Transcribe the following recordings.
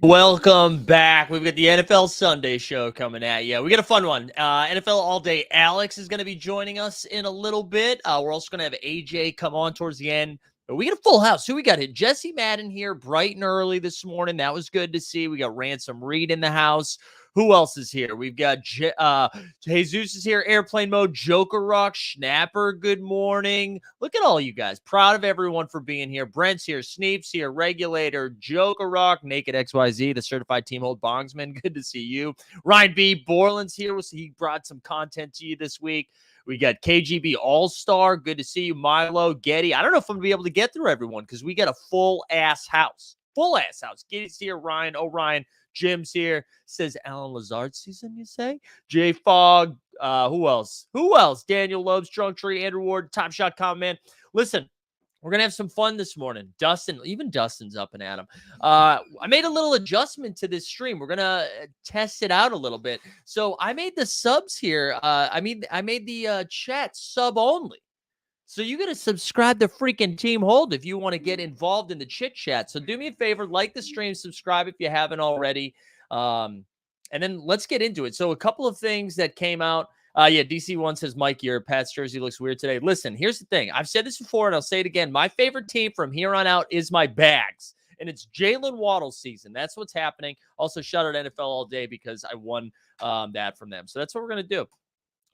Welcome back. We've got the NFL Sunday show coming at you. We got a fun one. NFL All Day Alex is going to be joining us in a little bit. We're also going to have AJ come on towards the end. But we got a full house. Who we got here? Jesse Madden here bright and early this morning. That was good to see. We got Ransom Reed in the house. Who else is here? We've got Jesus is here, airplane mode, Joker Rock, Schnapper, good morning. Look at all you guys. Proud of everyone for being here. Brent's here, Sneeps here, Regulator, Joker Rock, Naked XYZ, the certified team hold bongsman. Good to see you. Ryan B. Borland's here. He brought some content to you this week. We got KGB All-Star. Good to see you. Milo, Getty. I don't know if I'm going to be able to get through everyone because we got a full-ass house. Full-ass house. Getty's here. Ryan, O'Ryan. Jim's here. Says Alan Lazard season, you say? J Fogg. Who else? Daniel Lobes, Drunk Tree, Andrew Ward, Top Shot Comment. Listen, we're going to have some fun this morning. Even Dustin's up and at him. I made a little adjustment to this stream. We're going to test it out a little bit. So I made the subs here. I made the chat sub only. So you got to subscribe to freaking Team Hold if you want to get involved in the chit chat. So do me a favor, like the stream, subscribe if you haven't already. And then let's get into it. So a couple of things that came out. DC1 says, Mike, your Pat's jersey looks weird today. Listen, here's the thing. I've said this before and I'll say it again. My favorite team from here on out is my Bags. And it's Jalen Waddle season. That's what's happening. Also, shout out NFL All Day because I won that from them. So that's what we're going to do.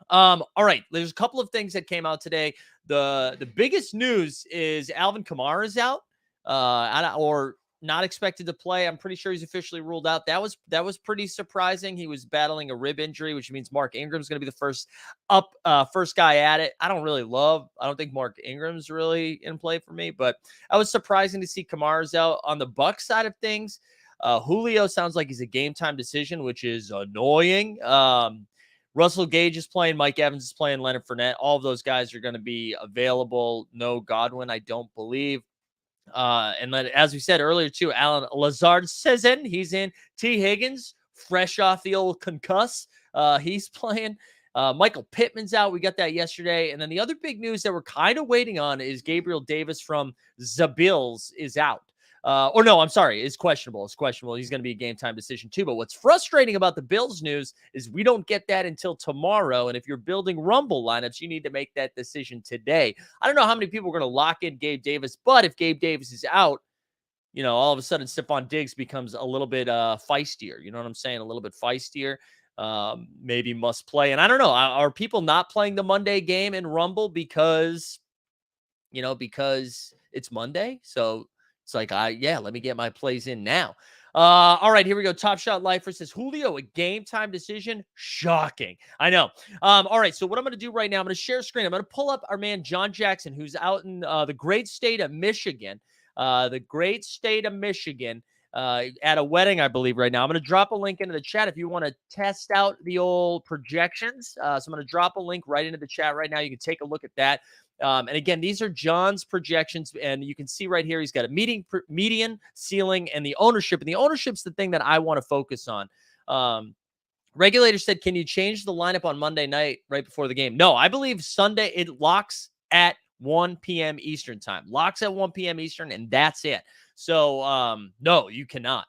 All right. There's a couple of things that came out today. The biggest news is Alvin Kamara is out, or not expected to play. I'm pretty sure he's officially ruled out. That was pretty surprising. He was battling a rib injury, which means Mark Ingram's going to be the first guy at it. I don't think Mark Ingram's really in play for me, but I was surprising to see Kamara's out. On the Bucs side of things, Julio sounds like he's a game time decision, which is annoying. Russell Gage is playing. Mike Evans is playing. Leonard Fournette. All of those guys are going to be available. No Godwin, I don't believe. And then, as we said earlier, too, Alan Lazard says in. He's in. T. Higgins, fresh off the old concuss. He's playing. Michael Pittman's out. We got that yesterday. And then the other big news that we're kind of waiting on is Gabriel Davis from the Bills is out. Is questionable. It's questionable. He's going to be a game time decision too. But what's frustrating about the Bills news is we don't get that until tomorrow. And if you're building Rumble lineups, you need to make that decision today. I don't know how many people are going to lock in Gabe Davis, but if Gabe Davis is out, all of a sudden Stephon Diggs becomes a little bit feistier. You know what I'm saying? A little bit feistier. Maybe must play. And I don't know. Are people not playing the Monday game in Rumble because it's Monday? So it's like, let me get my plays in now. All right, here we go. Top Shot Lifer says, Julio, a game time decision? Shocking. I know. All right, so what I'm going to do right now, I'm going to share screen. I'm going to pull up our man, John Jackson, who's out in the great state of Michigan. At a wedding, I believe, right now. I'm going to drop a link into the chat if you want to test out the old projections. So I'm going to drop a link right into the chat right now. You can take a look at that. And again, these are John's projections, and you can see right here, he's got a median, ceiling, and the ownership. And the ownership's the thing that I want to focus on. Regulator said, can you change the lineup on Monday night right before the game? No, I believe Sunday it locks at 1 p.m. Eastern time. Locks at 1 p.m. Eastern, and that's it. So, no, you cannot.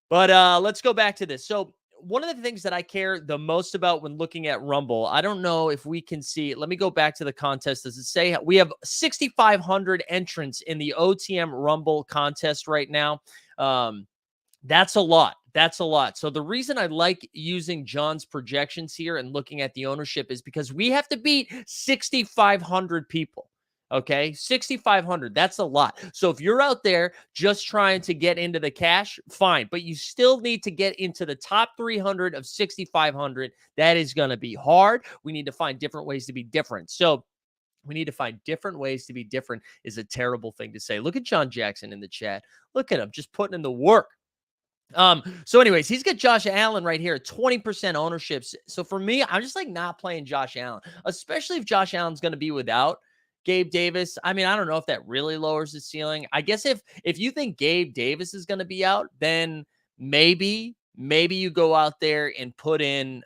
But let's go back to this. So one of the things that I care the most about when looking at Rumble, I don't know if we can see. Let me go back to the contest. Does it say we have 6,500 entrants in the OTM Rumble contest right now? That's a lot. So the reason I like using John's projections here and looking at the ownership is because we have to beat 6,500 people. Okay, 6,500. That's a lot. So if you're out there just trying to get into the cash, fine. But you still need to get into the top 300 of 6,500. That is going to be hard. We need to find different ways to be different. So we need to find different ways to be different is a terrible thing to say. Look at John Jackson in the chat. Look at him just putting in the work. So anyways, he's got Josh Allen right here, 20% ownerships. So for me, I'm just like not playing Josh Allen, especially if Josh Allen's going to be without Gabe Davis. I mean, I don't know if that really lowers the ceiling. I guess if you think Gabe Davis is going to be out, then maybe you go out there and put in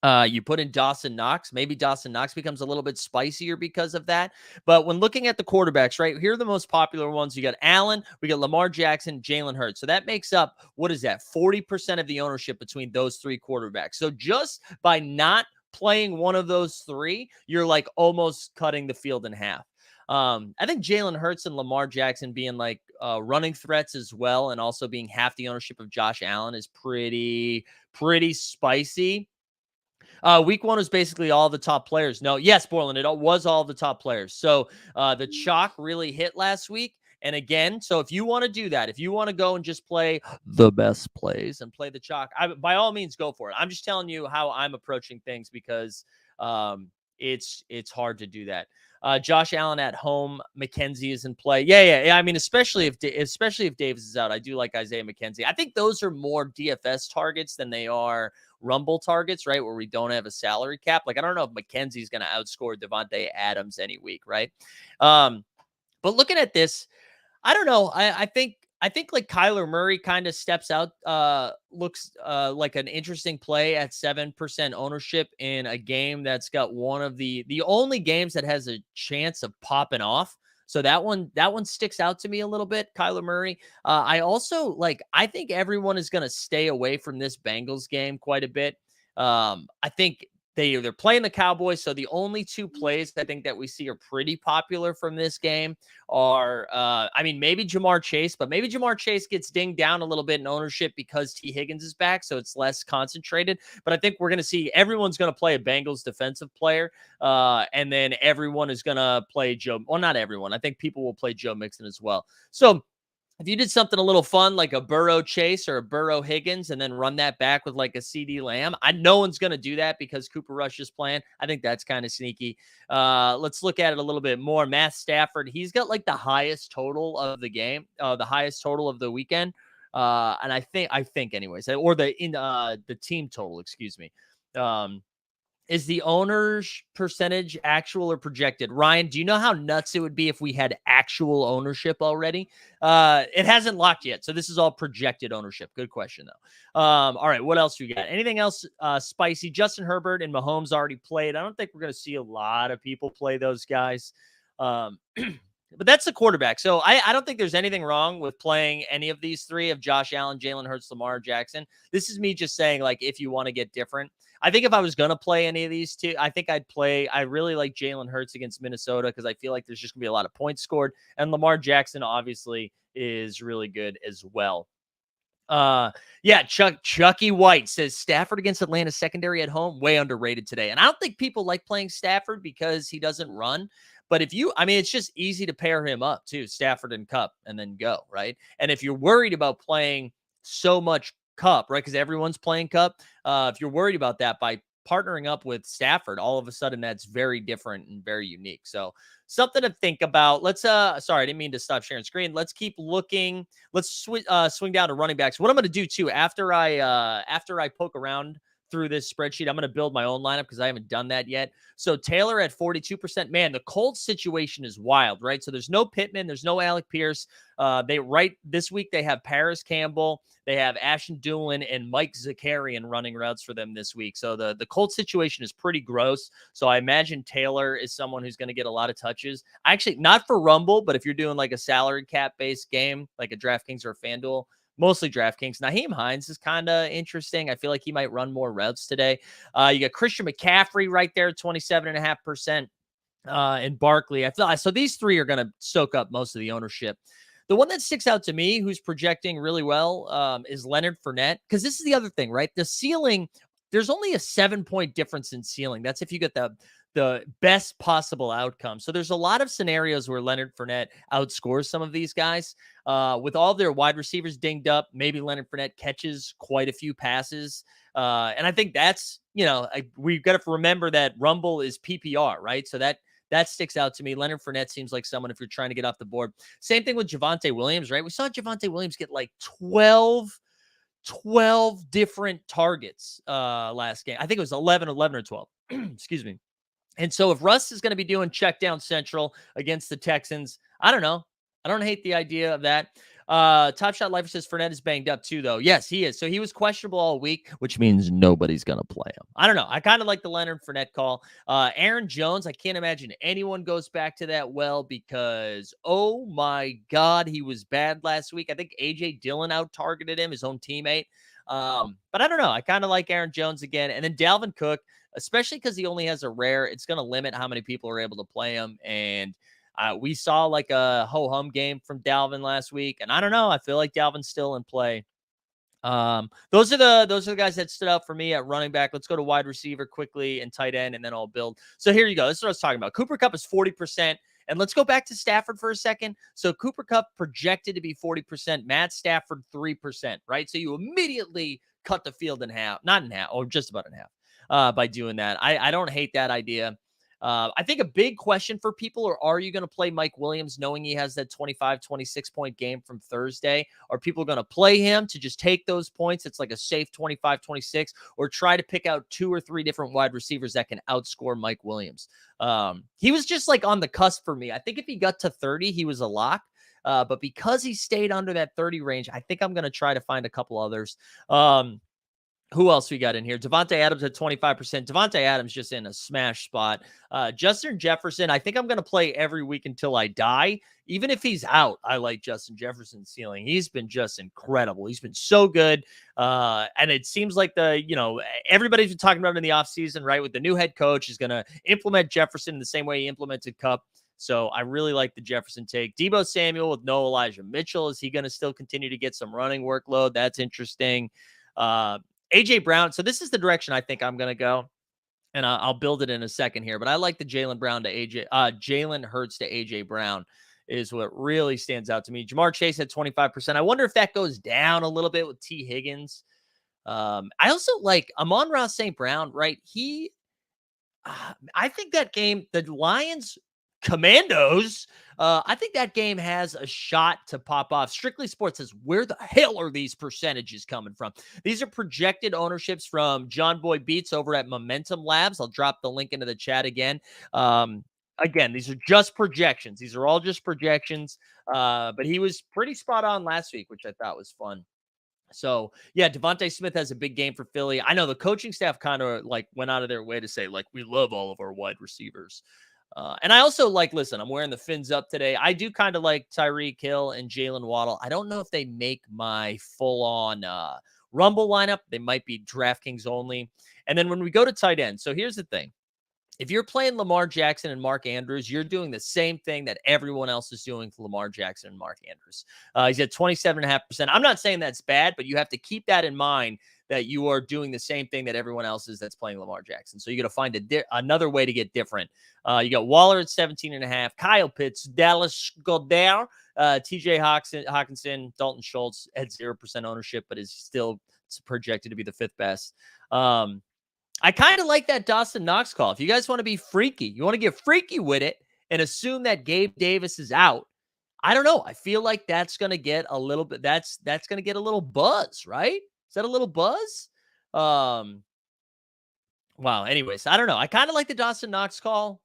You put in Dawson Knox. Maybe Dawson Knox becomes a little bit spicier because of that. But when looking at the quarterbacks, right, here are the most popular ones. You got Allen, we got Lamar Jackson, Jalen Hurts. So that makes up, what is that, 40% of the ownership between those three quarterbacks. So just by not playing one of those three, you're like almost cutting the field in half. I think Jalen Hurts and Lamar Jackson being like running threats as well, and also being half the ownership of Josh Allen is pretty spicy. Week one was basically all the top players. No, yes, Borland, it was all the top players. So the chalk really hit last week. And again, so if you want to do that, if you want to go and just play the best plays and play the chalk, by all means, go for it. I'm just telling you how I'm approaching things because it's hard to do that. Josh Allen at home, McKenzie is in play. Yeah. I mean, especially if Davis is out, I do like Isaiah McKenzie. I think those are more DFS targets than they are Rumble targets, right? Where we don't have a salary cap. Like, I don't know if McKenzie's going to outscore Devontae Adams any week, right? But looking at this, I don't know. I think like Kyler Murray kind of steps out, looks like an interesting play at 7% ownership in a game that's got one of the only games that has a chance of popping off. So that one sticks out to me a little bit, Kyler Murray. I think everyone is going to stay away from this Bengals game quite a bit. I think they're playing the Cowboys, so the only two plays I think that we see are pretty popular from this game are, maybe Jamar Chase, but maybe Jamar Chase gets dinged down a little bit in ownership because T. Higgins is back, so it's less concentrated. But I think we're going to see everyone's going to play a Bengals defensive player, and then everyone is going to play Joe. Well, not everyone. I think people will play Joe Mixon as well. So if you did something a little fun like a Burrow Chase or a Burrow Higgins and then run that back with like a CD Lamb, no one's going to do that because Cooper Rush is playing. I think that's kind of sneaky. Let's look at it a little bit more. Matt Stafford, he's got like the highest total of the game, the highest total of the weekend. And I think anyways, or the team total, excuse me. Is the owner's percentage actual or projected? Ryan, do you know how nuts it would be if we had actual ownership already? It hasn't locked yet, so this is all projected ownership. Good question, though. All right, what else we got? Anything else spicy? Justin Herbert and Mahomes already played. I don't think we're going to see a lot of people play those guys. But that's the quarterback. So I don't think there's anything wrong with playing any of these three of Josh Allen, Jalen Hurts, Lamar Jackson. This is me just saying, like, if you want to get different. I think if I was going to play any of these two, I think I really like Jalen Hurts against Minnesota because I feel like there's just going to be a lot of points scored. And Lamar Jackson obviously is really good as well. Chucky White says Stafford against Atlanta secondary at home, way underrated today. And I don't think people like playing Stafford because he doesn't run. But it's just easy to pair him up too, Stafford and Kupp, and then go, right? And if you're worried about playing so much Kupp, right? Because everyone's playing Kupp. If you're worried about that, by partnering up with Stafford, all of a sudden that's very different and very unique. So something to think about. Let's sorry, I didn't mean to stop sharing screen. Let's keep looking. Let's swing down to running backs. What I'm going to do too, after I poke around through this spreadsheet, I'm going to build my own lineup because I haven't done that yet. So Taylor at 42%. Man, the Colts situation is wild, right? So there's no Pittman, there's no Alec Pierce. This week they have Paris Campbell, they have Ashton Dulin and Mike Zakarian running routes for them this week. So the Colts situation is pretty gross. So I imagine Taylor is someone who's going to get a lot of touches. Actually, not for Rumble, but if you're doing like a salary cap based game, like a DraftKings or a FanDuel, mostly DraftKings. Naheem Hines is kind of interesting. I feel like he might run more routes today. You got Christian McCaffrey right there, 27.5%. And Barkley. So these three are going to soak up most of the ownership. The one that sticks out to me, who's projecting really well, is Leonard Fournette. Because this is the other thing, right? The ceiling, there's only a 7-point difference in ceiling. That's if you get the best possible outcome. So there's a lot of scenarios where Leonard Fournette outscores some of these guys. With all their wide receivers dinged up, maybe Leonard Fournette catches quite a few passes. And I think that's, we've got to remember that Rumble is PPR, right? So that sticks out to me. Leonard Fournette seems like someone if you're trying to get off the board. Same thing with Javonte Williams, right? We saw Javonte Williams get like 12 different targets last game. I think it was 11 or 12. Excuse me. And so if Russ is going to be doing check down central against the Texans, I don't know. I don't hate the idea of that. Top Shot Lifer says Fournette is banged up too, though. Yes, he is. So he was questionable all week, which means nobody's going to play him. I don't know. I kind of like the Leonard Fournette call. Aaron Jones, I can't imagine anyone goes back to that well because, oh my God, he was bad last week. I think A.J. Dillon out-targeted him, his own teammate. But I don't know. I kind of like Aaron Jones again. And then Dalvin Cook, especially because he only has a rare, it's going to limit how many people are able to play him. And we saw like a ho-hum game from Dalvin last week, and I don't know. I feel like Dalvin's still in play. Those are the guys that stood out for me at running back. Let's go to wide receiver quickly and tight end, and then I'll build. So here you go. This is what I was talking about. Cooper Kupp is 40%. And let's go back to Stafford for a second. So Cooper Kupp projected to be 40%, Matt Stafford 3%, right? So you immediately cut the field in half, not in half, or just about in half by doing that. I don't hate that idea. I think a big question for people are you going to play Mike Williams knowing he has that 25, 26-point game from Thursday? Are people going to play him to just take those points? It's like a safe 25, 26, or try to pick out 2 or 3 different wide receivers that can outscore Mike Williams. He was just like on the cusp for me. I think if he got to 30, he was a lock. But because he stayed under that 30 range, I think I'm going to try to find a couple others. Who else we got in here? Devontae Adams at 25%. Devontae Adams just in a smash spot. Justin Jefferson, I think I'm going to play every week until I die. Even if he's out, I like Justin Jefferson's ceiling. He's been just incredible. He's been so good. And it seems like everybody's been talking about it in the offseason, right? With the new head coach, is going to implement Jefferson in the same way he implemented Kupp. So I really like the Jefferson take. Deebo Samuel with no Elijah Mitchell. Is he going to still continue to get some running workload? That's interesting. AJ Brown. So this is the direction I think I'm going to go, and I'll build it in a second here. But I like the Jalen Hurts to AJ Brown is what really stands out to me. Jamar Chase at 25%. I wonder if that goes down a little bit with T Higgins. I also like Amon-Ra St. Brown, right? I think that game, the Lions Commandos, I think that game has a shot to pop off. Strictly Sports says, where the hell are these percentages coming from? These are projected ownerships from John Boy Beats over at Momentum Labs. I'll drop the link into the chat again. Again, these are just projections. These are all just projections. But he was pretty spot on last week, which I thought was fun. So, yeah, Devontae Smith has a big game for Philly. I know the coaching staff kind of like went out of their way to say, like, we love all of our wide receivers. And I also listen, I'm wearing the fins up today. I do kind of like Tyreek Hill and Jalen Waddle. I don't know if they make my full-on Rumble lineup. They might be DraftKings only. And then when we go to tight end, so here's the thing. If you're playing Lamar Jackson and Mark Andrews, you're doing the same thing that everyone else is doing for Lamar Jackson and Mark Andrews. He's at 27.5%. I'm not saying that's bad, but you have to keep that in mind that you are doing the same thing that everyone else is that's playing Lamar Jackson. So you got to find another way to get different. You got Waller at 17.5, Kyle Pitts, Dallas Goddard, TJ Hawkinson, Dalton Schultz at 0% ownership, but is still projected to be the 5th best. I kind of like that Dawson Knox call. If you guys want to be freaky, you want to get freaky with it and assume that Gabe Davis is out. I don't know. I feel like that's going to get a little bit, that's going to get a little buzz, right? Is that a little buzz? Wow. Anyways, I don't know. I kind of like the Dawson Knox call.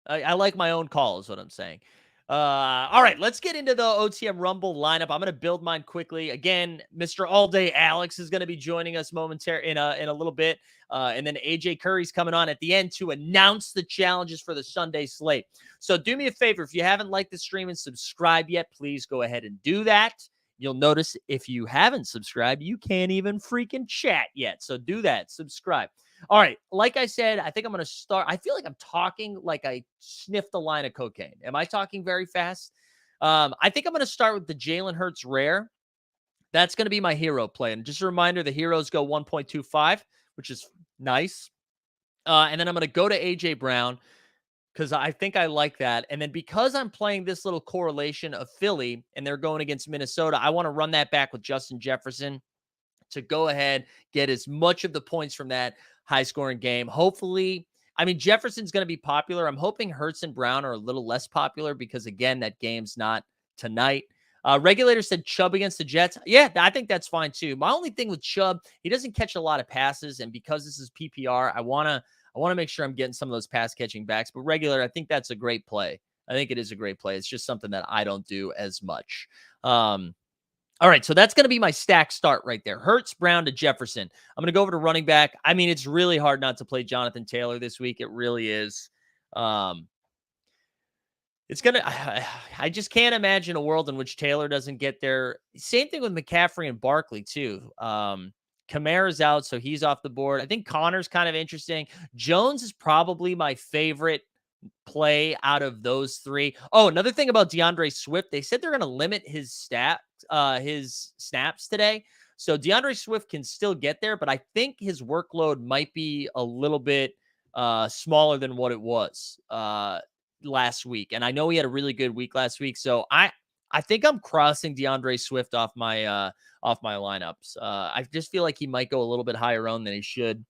I like my own call is what I'm saying. All right, let's get into the OTM Rumble lineup. I'm going to build mine quickly. Again, Mr. All Day Alex is going to be joining us momentarily in a little bit. And then AJ Curry's coming on at the end to announce the challenges for the Sunday slate. So do me a favor. If you haven't liked the stream and subscribed yet, please go ahead and do that. You'll notice if you haven't subscribed, you can't even freaking chat yet. So do that. Subscribe. All right. Like I said, I think I'm going to start. I feel like I'm talking like I sniffed a line of cocaine. Am I talking very fast? I think I'm going to start with the Jalen Hurts rare. That's going to be my hero play. And just a reminder, the heroes go 1.25, which is nice. And then I'm going to go to AJ Brown because I think I like that. And then because I'm playing this little correlation of Philly and they're going against Minnesota, I want to run that back with Justin Jefferson to go ahead, get as much of the points from that high-scoring game. Hopefully, I mean, Jefferson's going to be popular. I'm hoping Hurts and Brown are a little less popular because, again, that game's not tonight. Regulator said Chubb against the Jets. Yeah, I think that's fine, too. My only thing with Chubb, he doesn't catch a lot of passes, and because this is PPR, I want to make sure I'm getting some of those pass-catching backs. But Regulator, I think that's a great play. I think it is a great play. It's just something that I don't do as much. All right, so that's going to be my stack start right there. Hurts, Brown to Jefferson. I'm going to go over to running back. I mean, it's really hard not to play Jonathan Taylor this week. It really is. Um, it's going to, I just can't imagine a world in which Taylor doesn't get there. Same thing with McCaffrey and Barkley, too. Kamara's out, so he's off the board. I think Connor's kind of interesting. Jones is probably my favorite play out of those three. Oh, another thing about DeAndre Swift, they said they're going to limit his snaps today. So DeAndre Swift can still get there, but I think his workload might be a little bit smaller than what it was last week. And I know he had a really good week last week. So I think I'm crossing DeAndre Swift off my lineups. I just feel like he might go a little bit higher owned than he should.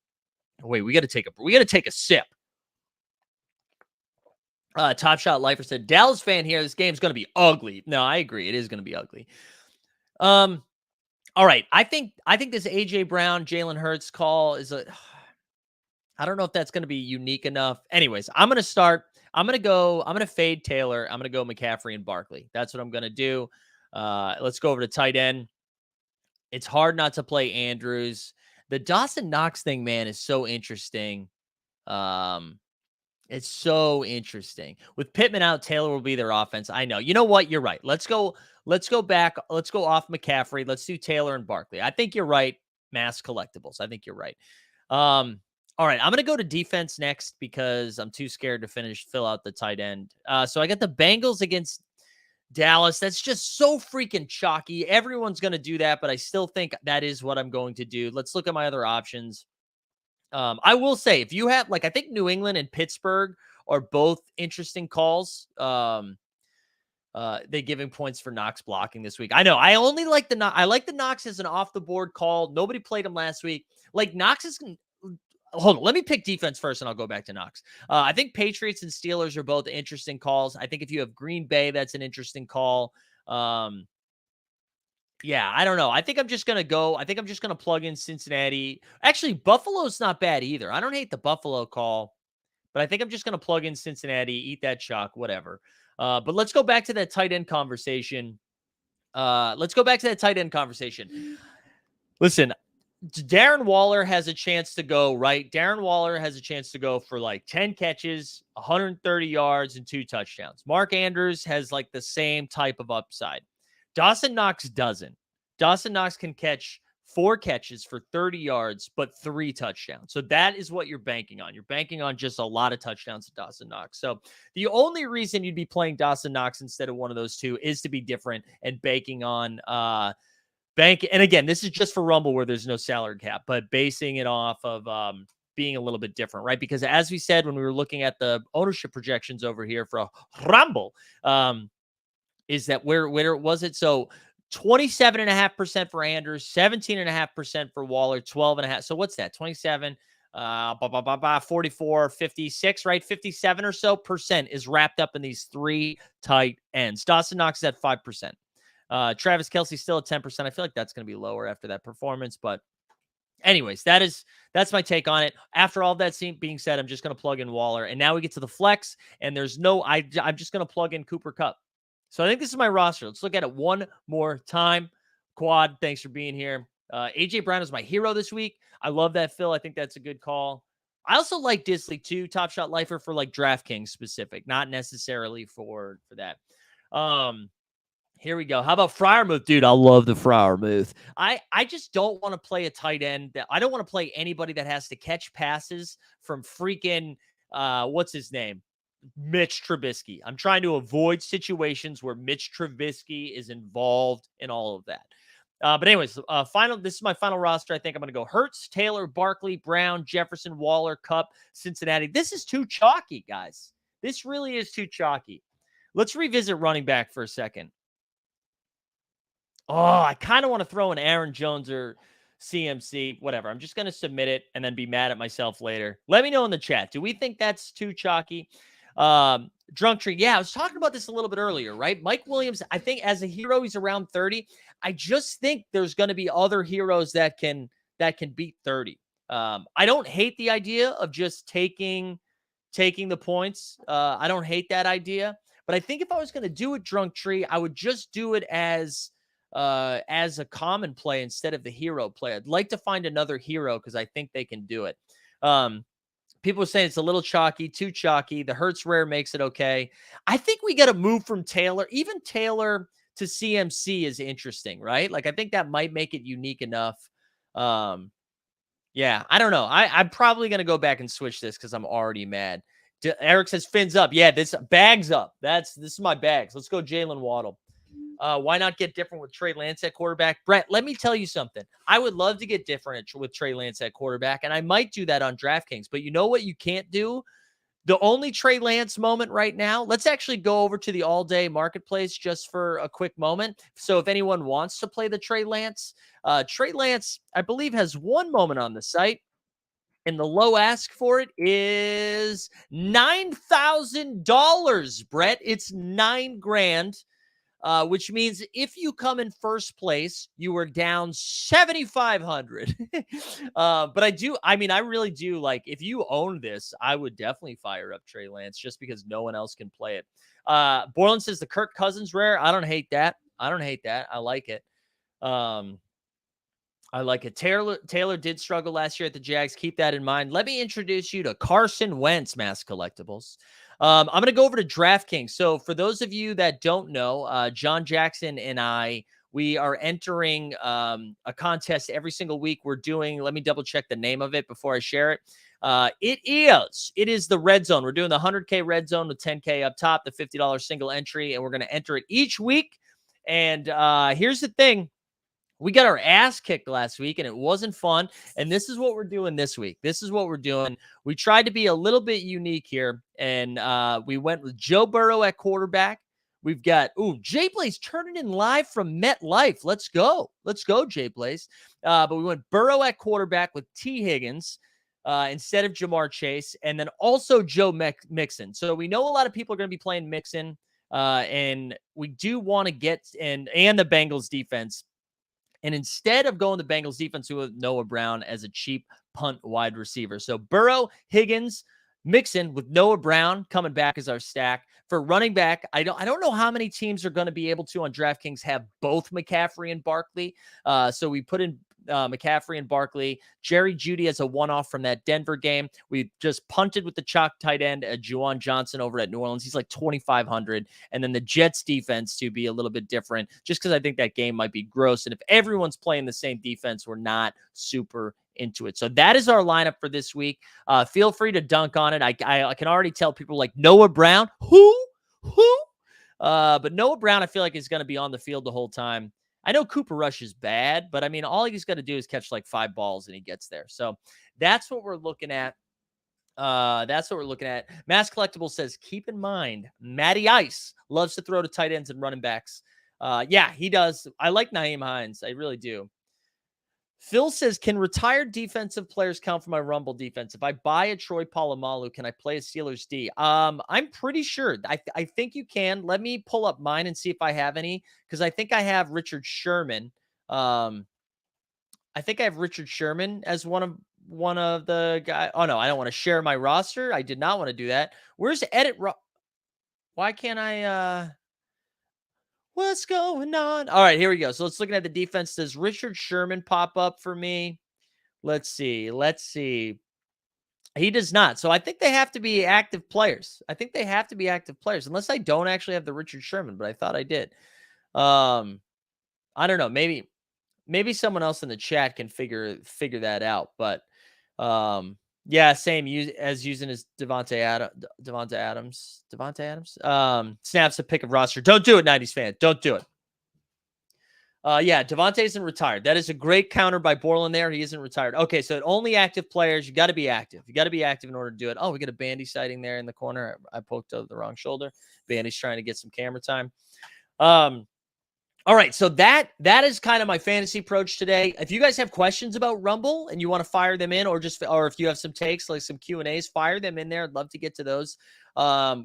Wait, we got to take a sip. Top Shot Lifer said, Dallas fan here, this game's going to be ugly. No, I agree. It is going to be ugly. All right. I think this AJ Brown, Jalen Hurts call is I don't know if that's going to be unique enough. Anyways, I'm going to fade Taylor. I'm going to go McCaffrey and Barkley. That's what I'm going to do. Let's go over to tight end. It's hard not to play Andrews. The Dawson Knox thing, man, is so interesting. It's so interesting. With Pittman out, Taylor will be their offense. I know. You know what? You're right. Let's go back. Let's go off McCaffrey. Let's do Taylor and Barkley. I think you're right. Mass collectibles. I think you're right. All right. I'm going to go to defense next because I'm too scared to fill out the tight end. So I got the Bengals against Dallas. That's just so freaking chalky. Everyone's going to do that, but I still think that is what I'm going to do. Let's look at my other options. I will say, if you have, I think New England and Pittsburgh are both interesting calls. They giving points for Knox blocking this week. I know. I only like the Knox as an off the board call. Nobody played him last week. Knox is. Hold on. Let me pick defense first, and I'll go back to Knox. I think Patriots and Steelers are both interesting calls. I think if you have Green Bay, that's an interesting call. Yeah, I don't know. I think I'm just going to plug in Cincinnati. Actually, Buffalo's not bad either. I don't hate the Buffalo call, but I think I'm just going to plug in Cincinnati, eat that chalk, whatever. But let's go back to that tight end conversation. Listen, Darren Waller has a chance to go, right? Darren Waller has a chance to go for 10 catches, 130 yards, and 2 touchdowns. Mark Andrews has the same type of upside. Dawson Knox doesn't. Dawson Knox can catch 4 catches for 30 yards, but 3 touchdowns. So that is what you're banking on. You're banking on just a lot of touchdowns to Dawson Knox. So the only reason you'd be playing Dawson Knox instead of one of those two is to be different and banking on bank. And again, this is just for Rumble where there's no salary cap, but basing it off of being a little bit different, right? Because as we said when we were looking at the ownership projections over here for Rumble, is that where was it? So 27.5% for Andrews, 17.5% for Waller, 12.5. So what's that? 27, 44, 56, right? 57 or so percent is wrapped up in these 3 tight ends. Dawson Knox is at 5%. Travis Kelce still at 10%. I feel like that's going to be lower after that performance, but anyways, that's my take on it. After all that being said, I'm just going to plug in Waller, and now we get to the flex, and I'm just going to plug in Cooper Kupp. So I think this is my roster. Let's look at it one more time. Quad, thanks for being here. AJ Brown is my hero this week. I love that, Phil. I think that's a good call. I also like Disley too, Top Shot Lifer for DraftKings specific, not necessarily for that. Here we go. How about Freiermuth? Dude, I love the Freiermuth. I just don't want to play a tight end. I don't want to play anybody that has to catch passes from freaking, what's his name? Mitch Trubisky. I'm trying to avoid situations where Mitch Trubisky is involved in all of that. But anyways, this is my final roster. I think I'm going to go Hurts, Taylor, Barkley, Brown, Jefferson, Waller, Kupp, Cincinnati. This is too chalky, guys. This really is too chalky. Let's revisit running back for a second. Oh, I kind of want to throw an Aaron Jones or CMC, whatever. I'm just going to submit it and then be mad at myself later. Let me know in the chat. Do we think that's too chalky? Drunk Tree. Yeah, I was talking about this a little bit earlier, right? Mike Williams, I think as a hero, he's around 30. I just think there's going to be other heroes that can beat 30. I don't hate the idea of just taking the points. I don't hate that idea. But I think if I was going to do it, Drunk Tree, I would just do it as as a common play instead of the hero play. I'd like to find another hero because I think they can do it. People are saying it's a little chalky, too chalky. The Hurts rare makes it okay. I think we got to move from Taylor. Even Taylor to CMC is interesting, right? Like, I think that might make it unique enough. Yeah, I don't know. I'm probably going to go back and switch this because I'm already mad. Eric says fins up. Yeah, this bags up. This is my bags. Let's go Jalen Waddle. Why not get different with Trey Lance at quarterback? Brett, let me tell you something. I would love to get different with Trey Lance at quarterback, and I might do that on DraftKings. But you know what you can't do? The only Trey Lance moment right now, let's actually go over to the all-day marketplace just for a quick moment. So if anyone wants to play the Trey Lance, I believe, has one moment on the site. And the low ask for it is $9,000, Brett. It's $9,000. Which means if you come in first place, you were down 7,500. But I really do like, if you own this, I would definitely fire up Trey Lance just because no one else can play it. Borland says the Kirk Cousins rare. I don't hate that. I like it. Taylor did struggle last year at the Jags. Keep that in mind. Let me introduce you to Carson Wentz Mass Collectibles. I'm going to go over to DraftKings. So for those of you that don't know, John Jackson and we are entering a contest every single week. We're doing, let me double check the name of it before I share it. It is the Red Zone. We're doing the 100K Red Zone with 10K up top, the $50 single entry, and we're going to enter it each week. And here's the thing. We got our ass kicked last week, and it wasn't fun. And this is what we're doing this week. We tried to be a little bit unique here, and we went with Joe Burrow at quarterback. We've got, Jay Blaze turning in live from MetLife. Let's go, Jay Blaze. But we went Burrow at quarterback with T. Higgins instead of Jamar Chase, and then also Joe Mixon. So we know a lot of people are going to be playing Mixon, and we do want to get and the Bengals defense. And instead of going the Bengals defense with Noah Brown as a cheap punt wide receiver. So Burrow, Higgins, Mixon with Noah Brown coming back as our stack. For running back, I don't know how many teams are going to be able to on DraftKings have both McCaffrey and Barkley. So we put in McCaffrey and Barkley. Jerry Jeudy as a one-off from that Denver game. We just punted with the chalk tight end Juwan Johnson over at New Orleans. He's like 2,500. And then the Jets defense to be a little bit different just because I think that game might be gross. And if everyone's playing the same defense, we're not super into it. So that is our lineup for this week. Feel free to dunk on it. I can already tell people like Noah Brown. Who? But Noah Brown, I feel like is going to be on the field the whole time. I know Cooper Rush is bad, but I mean, all he's got to do is catch like 5 balls and he gets there. So that's what we're looking at. Mass Collectible says, keep in mind, Matty Ice loves to throw to tight ends and running backs. Yeah, he does. I like Nyheim Hines. I really do. Phil says, can retired defensive players count for my Rumble defense? If I buy a Troy Polamalu, can I play a Steelers D? I'm pretty sure. I think you can. Let me pull up mine and see if I have any, because I think I have Richard Sherman. I think I have Richard Sherman as one of the guys. Oh, no, I don't want to share my roster. I did not want to do that. Where's edit? Why can't I... What's going on? All right, here we go. So let's look at the defense. Does Richard Sherman pop up for me? Let's see. He does not. So I think they have to be active players. Unless I don't actually have the Richard Sherman, but I thought I did. I don't know. Maybe someone else in the chat can figure that out. But yeah, same as using his Devontae Adams. Snaps a pick of roster. Don't do it, 90s fan. Don't do it. Yeah, Devontae isn't retired. That is a great counter by Borland there. He isn't retired. Okay, so only active players. You got to be active. You got to be active in order to do it. Oh, we got a Bandy sighting there in the corner. I poked out the wrong shoulder. Bandy's trying to get some camera time. All right, so that is kind of my fantasy approach today. If you guys have questions about Rumble and you want to fire them in, or if you have some takes, like some Q&As, fire them in there. I'd love to get to those.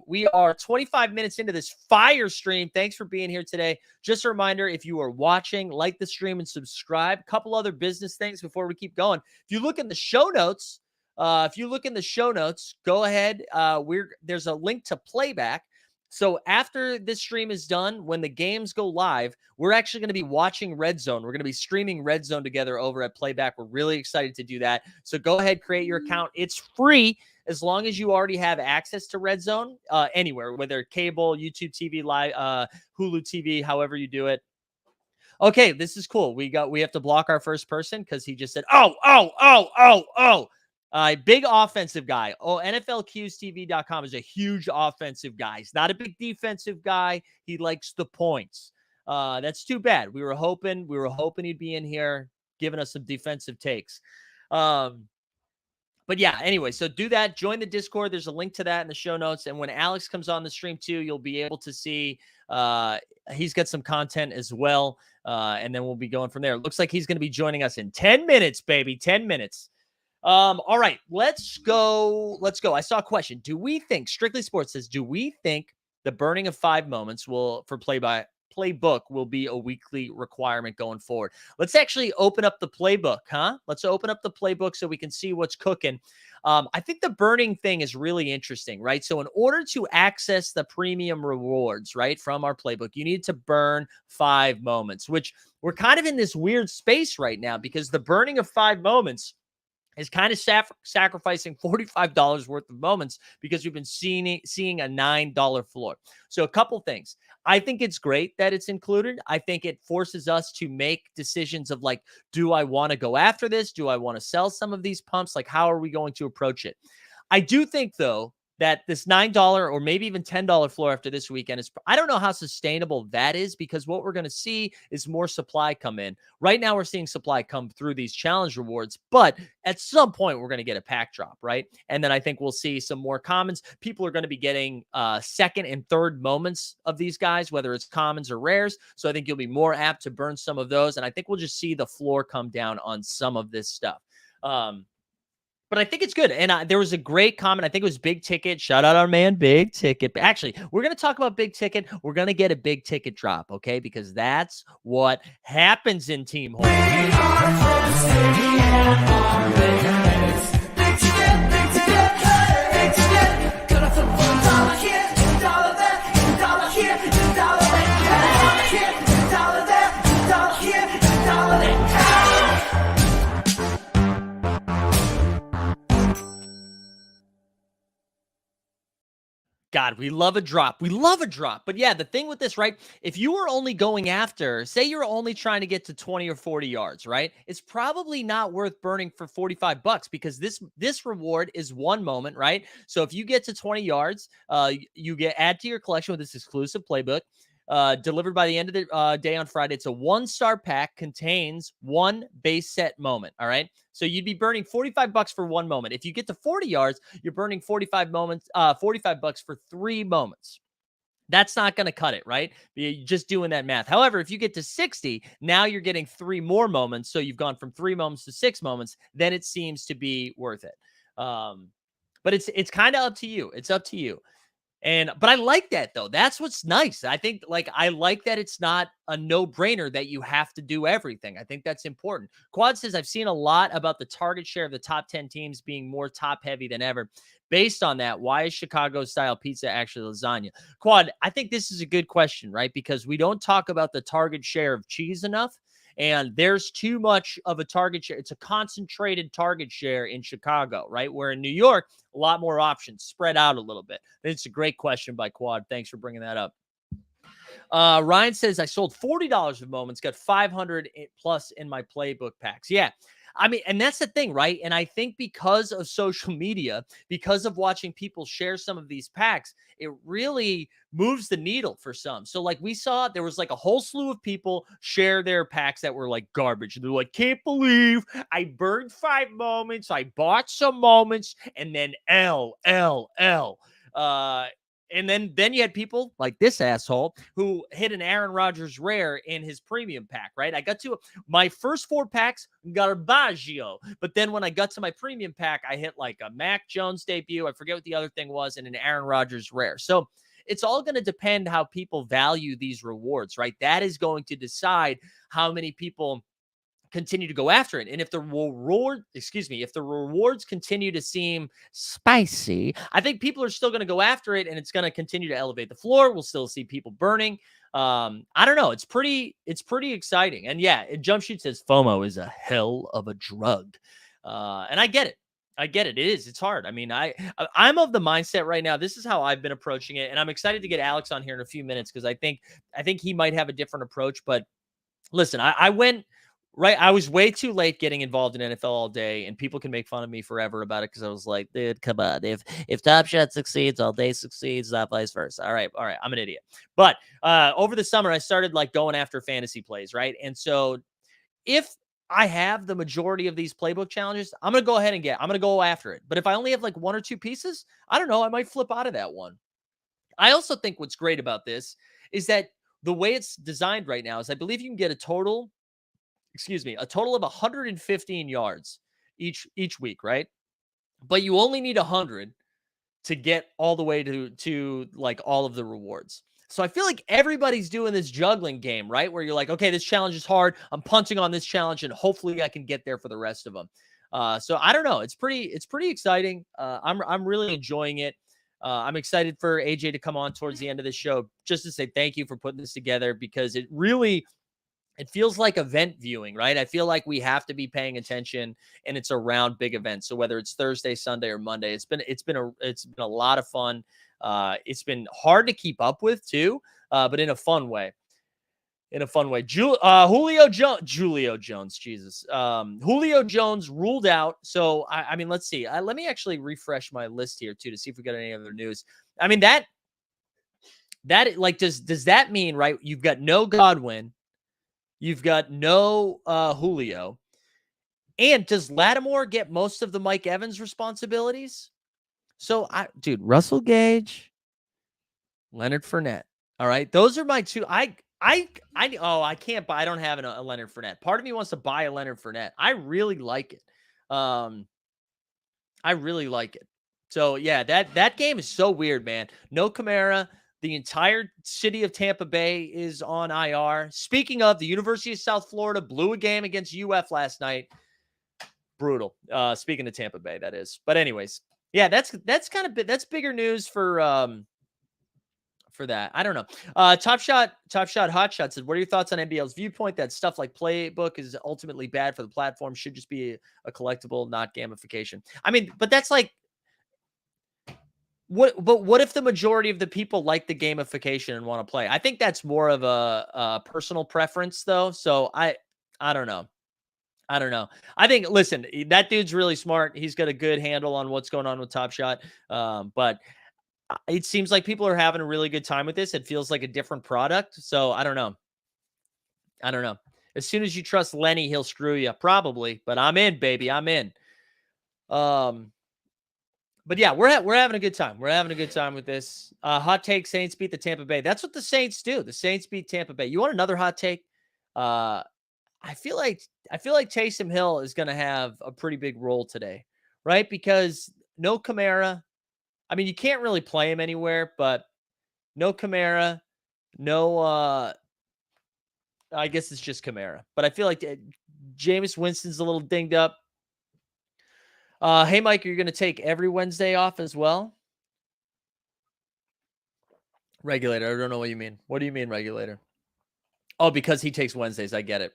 We are 25 minutes into this fire stream. Thanks for being here today. Just a reminder, if you are watching, like the stream and subscribe. A couple other business things before we keep going. If you look in the show notes, go ahead. There's a link to playback. So after this stream is done, when the games go live, we're actually going to be watching Red Zone. We're going to be streaming Red Zone together over at Playback. We're really excited to do that. So go ahead, create your account. It's free as long as you already have access to Red Zone anywhere, whether cable, YouTube TV, live, Hulu TV, however you do it. Okay, this is cool. We have to block our first person because he just said, oh. Big offensive guy. Oh, NFLQsTV.com is a huge offensive guy. He's not a big defensive guy. He likes the points. That's too bad. We were hoping he'd be in here giving us some defensive takes. But yeah, anyway, so do that. Join the Discord. There's a link to that in the show notes. And when Alex comes on the stream too, you'll be able to see he's got some content as well. And then we'll be going from there. It looks like he's going to be joining us in 10 minutes, baby. 10 minutes. All right, let's go. I saw a question. Strictly Sports says, do we think the burning of 5 moments for playbook will be a weekly requirement going forward? Let's actually open up the playbook, huh? Let's open up the playbook so we can see what's cooking. I think the burning thing is really interesting, right? So in order to access the premium rewards, right, from our playbook, you need to burn 5 moments, which we're kind of in this weird space right now because the burning of 5 moments is kind of sacrificing $45 worth of moments because we've been seeing a $9 floor. So a couple things. I think it's great that it's included. I think it forces us to make decisions of like, do I want to go after this? Do I want to sell some of these pumps? Like, how are we going to approach it? I do think, though, that this $9 or maybe even $10 floor after this weekend I don't know how sustainable that is because what we're going to see is more supply come in. Right now, we're seeing supply come through these challenge rewards, but at some point, we're going to get a pack drop, right? And then I think we'll see some more commons. People are going to be getting second and third moments of these guys, whether it's commons or rares. So I think you'll be more apt to burn some of those. And I think we'll just see the floor come down on some of this stuff. But I think it's good. And there was a great comment. I think it was Big Ticket. Shout out our man, Big Ticket. But actually, we're going to talk about Big Ticket. We're going to get a Big Ticket drop, okay? Because that's what happens in Team Home. We are from the city and our business. Big Ticket, Big Ticket, hey, Big Ticket. Gonna put $1 here, $1 there, $1 here, $1 there, $1 here, $1 there, $1 here, $1 there. God, we love a drop. We love a drop. But yeah, the thing with this, right? If you were only going after, say you're only trying to get to 20 or 40 yards, right? It's probably not worth burning for $45 because this reward is 1 moment, right? So if you get to 20 yards, you add to your collection with this exclusive playbook. Delivered by the end of the day on Friday. It's a 1-star pack, contains 1 base set moment. All right. So you'd be burning $45 for 1 moment. If you get to 40 yards, you're burning $45 for 3 moments. That's not going to cut it, right? You're just doing that math. However, if you get to 60, now you're getting 3 more moments. So you've gone from 3 moments to 6 moments. Then it seems to be worth it. But it's kind of up to you. It's up to you. But I like that, though. That's what's nice. I think, I like that it's not a no-brainer that you have to do everything. I think that's important. Quad says, I've seen a lot about the target share of the top 10 teams being more top-heavy than ever. Based on that, why is Chicago-style pizza actually lasagna? Quad, I think this is a good question, right? Because we don't talk about the target share of cheese enough. And there's too much of a target share. It's a concentrated target share in Chicago, right? Where in New York, a lot more options, spread out a little bit. It's a great question by Quad. Thanks for bringing that up. Ryan says, I sold $40 of moments, got 500 plus in my playbook packs. Yeah. I mean, and that's the thing, right? And I think because of social media, because of watching people share some of these packs, it really moves the needle for some. So like we saw, there was like a whole slew of people share their packs that were like garbage. They're like, can't believe I burned 5 moments. I bought some moments and then L. And then you had people like this asshole who hit an Aaron Rodgers rare in his premium pack, right? I got to my first 4 packs, garbaggio. But then when I got to my premium pack, I hit like a Mac Jones debut. I forget what the other thing was, and an Aaron Rodgers rare. So it's all going to depend how people value these rewards, right? That is going to decide how many people continue to go after it. And if the rewards continue to seem spicy, I think people are still going to go after it, and it's going to continue to elevate the floor. We'll still see people burning. I don't know. It's pretty exciting. And yeah, Jump Shoot says FOMO is a hell of a drug. And I get it. It is. It's hard. I mean, I'm of the mindset right now. This is how I've been approaching it, and I'm excited to get Alex on here in a few minutes because I think he might have a different approach. But listen, I went right. I was way too late getting involved in NFL all day, and people can make fun of me forever about it because I was like, dude, come on. If Top Shot succeeds, all day succeeds, not vice versa. All right, I'm an idiot. But over the summer, I started like going after fantasy plays, right? And so if I have the majority of these playbook challenges, I'm going to go after it. But if I only have like one or two pieces, I don't know, I might flip out of that one. I also think what's great about this is that the way it's designed right now is I believe you can get a total of 115 yards each week, right? But you only need 100 to get all the way to like all of the rewards. So I feel like everybody's doing this juggling game, right? Where you're like, okay, this challenge is hard. I'm punting on this challenge, and hopefully I can get there for the rest of them. So I don't know. It's pretty exciting. I'm really enjoying it. I'm excited for AJ to come on towards the end of the show just to say thank you for putting this together because it feels like event viewing, right? I feel like we have to be paying attention, and it's around big events. So whether it's Thursday, Sunday, or Monday, it's been a lot of fun. It's been hard to keep up with too, but in a fun way. Julio Jones, Jesus. Julio Jones ruled out. So I mean, let's see. Let me actually refresh my list here too to see if we got any other news. I mean that like does that mean, right? You've got no Godwin. You've got no Julio. And does Lattimore get most of the Mike Evans responsibilities? So, Russell Gage, Leonard Fournette. All right. Those are my two. I can't buy. I don't have a Leonard Fournette. Part of me wants to buy a Leonard Fournette. I really like it. So, yeah, that game is so weird, man. No Kamara. The entire city of Tampa Bay is on IR. Speaking of, the University of South Florida blew a game against UF last night. Brutal. Speaking of Tampa Bay, that is. But anyways, yeah, that's that's bigger news for that. I don't know. Top Shot Hot Shot said, what are your thoughts on NBL's viewpoint that stuff like Playbook is ultimately bad for the platform, should just be a collectible, not gamification? I mean, but that's like, what if the majority of the people like the gamification and want to play? I think that's more of a personal preference though. So I don't know. I think, listen, that dude's really smart. He's got a good handle on what's going on with Top Shot. But it seems like people are having a really good time with this. It feels like a different product. So I don't know. As soon as you trust Lenny, he'll screw you probably, but I'm in, baby. I'm in. But yeah, we're having a good time. We're having a good time with this. Hot take: Saints beat the Tampa Bay. That's what the Saints do. The Saints beat Tampa Bay. You want another hot take? I feel like Taysom Hill is going to have a pretty big role today, right? Because no Kamara. I mean, you can't really play him anywhere, but no Kamara, no. I guess it's just Kamara, but I feel like Jameis Winston's a little dinged up. Hey, Mike, you're going to take every Wednesday off as well? Regulator, I don't know what you mean. What do you mean, regulator? Oh, because he takes Wednesdays. I get it.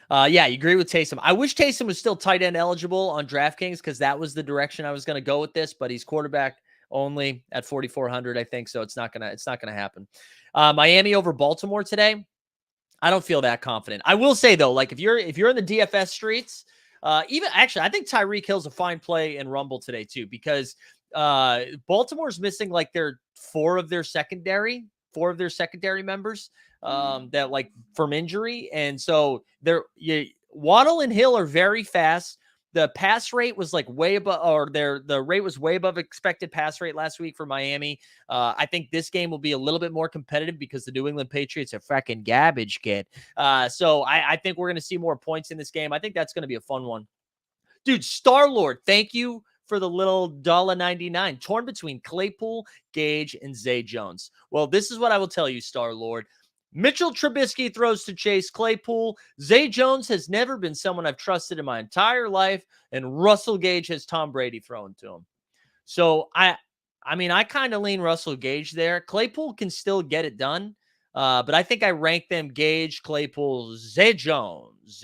Yeah, you agree with Taysom. I wish Taysom was still tight end eligible on DraftKings because that was the direction I was going to go with this, but he's quarterback only at 4,400, I think. So it's not gonna happen. Miami over Baltimore today. I don't feel that confident. I will say though, like if you're in the DFS streets, even actually, I think Tyreek Hill's a fine play in Rumble today too, because Baltimore's missing like four of their secondary members that like from injury, and so Waddle and Hill are very fast. The pass rate was like way above, or the rate was way above expected pass rate last week for Miami. I think this game will be a little bit more competitive because the New England Patriots are fucking garbage, kid. So I think we're going to see more points in this game. I think that's going to be a fun one. Dude, Star-Lord, thank you for the little $1.99. Torn between Claypool, Gage, and Zay Jones. Well, this is what I will tell you, Star-Lord. Mitchell Trubisky throws to Chase Claypool. Zay Jones has never been someone I've trusted in my entire life. And Russell Gage has Tom Brady throwing to him. So I kind of lean Russell Gage there. Claypool can still get it done. But I think I rank them Gage, Claypool, Zay Jones.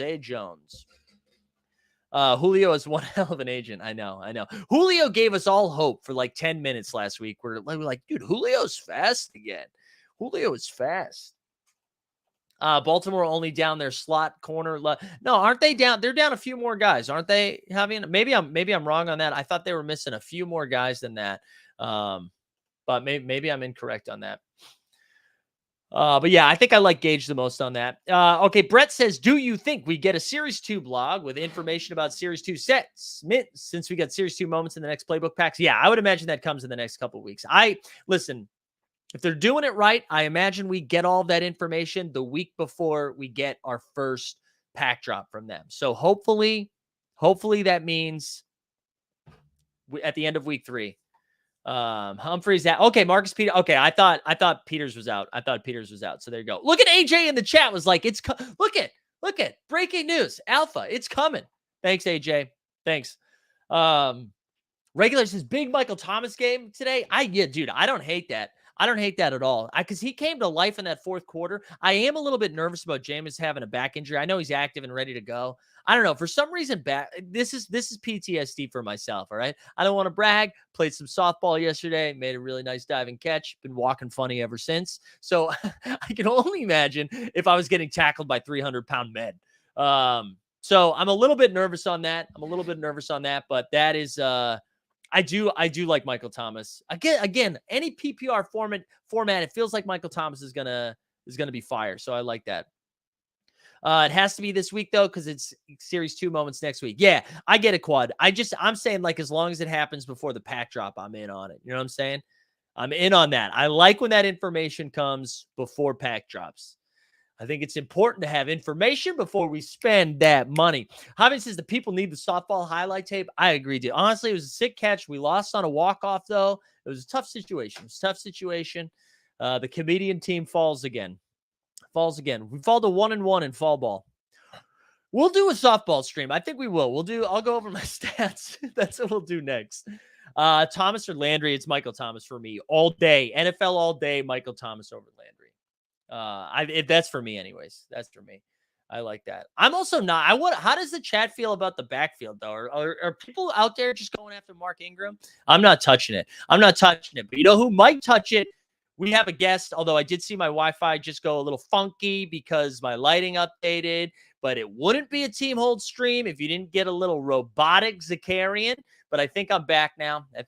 Julio is one hell of an agent. I know. Julio gave us all hope for like 10 minutes last week. We're like, dude, Julio's fast again. Julio is fast. Baltimore only down their slot corner. No, aren't they down? They're down a few more guys, aren't they? Maybe I'm wrong on that. I thought they were missing a few more guys than that. But maybe I'm incorrect on that. But yeah, I think I like Gage the most on that. Okay, Brett says, do you think we get a Series 2 blog with information about Series 2 sets, since we got Series 2 moments in the next playbook packs? Yeah, I would imagine that comes in the next couple of weeks. Listen, if they're doing it right, I imagine we get all of that information the week before we get our first pack drop from them. So hopefully that means at the end of week 3. Humphrey's out. Okay, Marcus Peters. Okay, I thought Peters was out. So there you go. Look at AJ in the chat was like, look at breaking news. Alpha, it's coming. Thanks, AJ. Thanks. Regular says big Michael Thomas game today. Dude, I don't hate that. I don't hate that at all. Because he came to life in that fourth quarter. I am a little bit nervous about Jameis having a back injury. I know he's active and ready to go. I don't know. For some reason, this is PTSD for myself, all right? I don't want to brag. Played some softball yesterday. Made a really nice diving catch. Been walking funny ever since. So I can only imagine if I was getting tackled by 300-pound men. So I'm a little bit nervous on that. But that is I do like Michael Thomas. Again, any PPR format, it feels like Michael Thomas is gonna be fire. So I like that. It has to be this week though, because it's Series 2 moments next week. Yeah, I get it, Quad. I'm saying like as long as it happens before the pack drop, I'm in on it. You know what I'm saying? I'm in on that. I like when that information comes before pack drops. I think it's important to have information before we spend that money. Javi says the people need the softball highlight tape. I agree, dude. Honestly, it was a sick catch. We lost on a walk-off, though. It was a tough situation. The comedian team falls again. We fall to 1-1 in fall ball. We'll do a softball stream. I think we will. I'll go over my stats. That's what we'll do next. Thomas or Landry? It's Michael Thomas for me all day. NFL all day. Michael Thomas over Landry. That's for me anyways. That's for me. I like that. I'm also not. How does the chat feel about the backfield though? Are people out there just going after Mark Ingram? I'm not touching it. But you know who might touch it? We have a guest, although I did see my Wi-Fi just go a little funky because my lighting updated, but it wouldn't be a team hold stream if you didn't get a little robotic Zakarian. But I think I'm back now. We're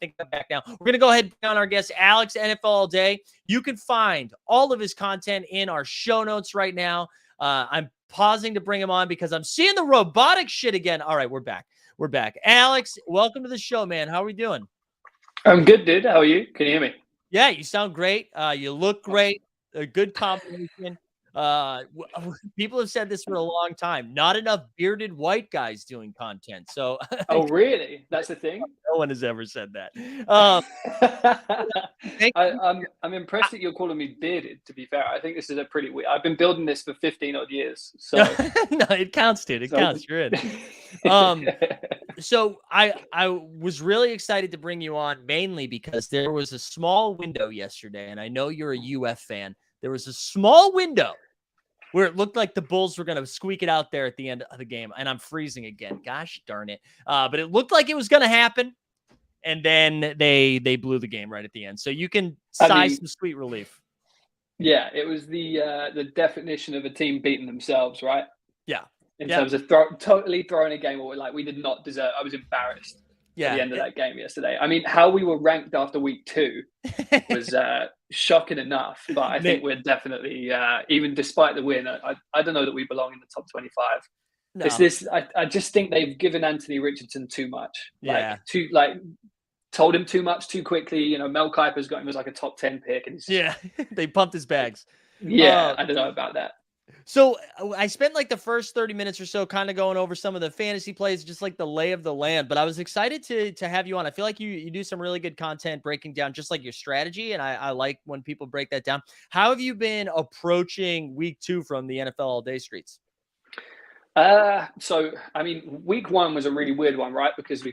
going to go ahead and bring on our guest, Alex, NFL All Day. You can find all of his content in our show notes right now. I'm pausing to bring him on because I'm seeing the robotic shit again. All right, we're back. Alex, welcome to the show, man. How are we doing? I'm good, dude. How are you? Can you hear me? Yeah, you sound great. You look great. A good combination. People have said this for a long time. Not enough bearded white guys doing content. So, oh, really? That's the thing? No one has ever said that. I'm impressed that you're calling me bearded. To be fair, I think this is a pretty weird. I've been building this for 15 odd years. So no, it counts, dude. It counts. You're in. So I was really excited to bring you on mainly because there was a small window yesterday, and I know you're a UF fan. There was a small window where it looked like the Bulls were going to squeak it out there at the end of the game, and I'm freezing again. Gosh darn it. But it looked like it was going to happen, and then they blew the game right at the end. So you can size some sweet relief. Yeah, it was the definition of a team beating themselves, right? Yeah. In terms of totally throwing a game away, like we did not deserve. I was embarrassed at the end of that game yesterday. I mean, how we were ranked after week 2 was shocking enough. But I think we're definitely, even despite the win, I don't know that we belong in the top 25. No. I just think they've given Anthony Richardson too much. Told him too much too quickly. You know, Mel Kiper's got him as like a top 10 pick, and they pumped his bags. Yeah, I don't know about that. So I spent like the first 30 minutes or so kind of going over some of the fantasy plays, just like the lay of the land. But I was excited to have you on. I feel like you do some really good content breaking down just like your strategy. And I like when people break that down. How have you been approaching week 2 from the NFL All Day streets? So I mean, week 1 was a really weird one, right? Because we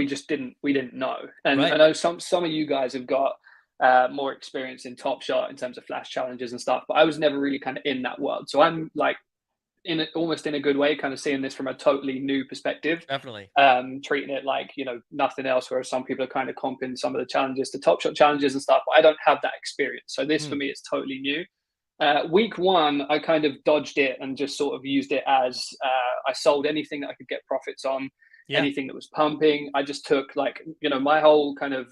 just didn't know. And Right. I know some of you guys have got more experience in Top Shot in terms of flash challenges and stuff, but I was never really kind of in that world. So I'm like almost in a good way, kind of seeing this from a totally new perspective. Definitely. Treating it like, nothing else, whereas some people are kind of comping some of the challenges to Top Shot challenges and stuff. But I don't have that experience. So this for me is totally new. Week 1, I kind of dodged it and just sort of used it as I sold anything that I could get profits on, anything that was pumping. I just took my whole kind of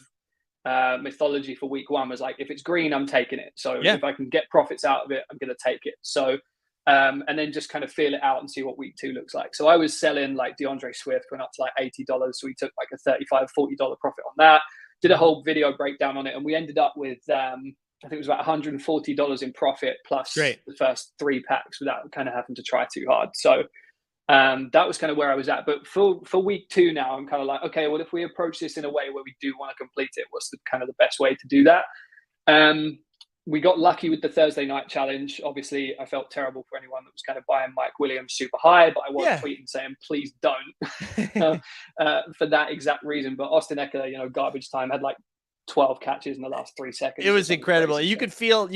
mythology for week 1 was like, if it's green, I'm taking it. So if I can get profits out of it, I'm going to take it. So, and then just kind of feel it out and see what week 2 looks like. So I was selling like DeAndre Swift, went up to like $80. So we took like a $35, $40 profit on that. Did a whole video breakdown on it. And we ended up with, I think it was about $140 in profit plus the first 3 packs without kind of having to try too hard. So that was kind of where I was at. But for week 2 now, I'm kind of like, okay, well, if we approach this in a way where we do want to complete it, what's the kind of the best way to do that? We got lucky with the Thursday night challenge. Obviously, I felt terrible for anyone that was kind of buying Mike Williams super high, but I was tweeting saying, please don't for that exact reason. But Austin Eckler, garbage time, had like 12 catches in the last 3 seconds. It was incredible. You could feel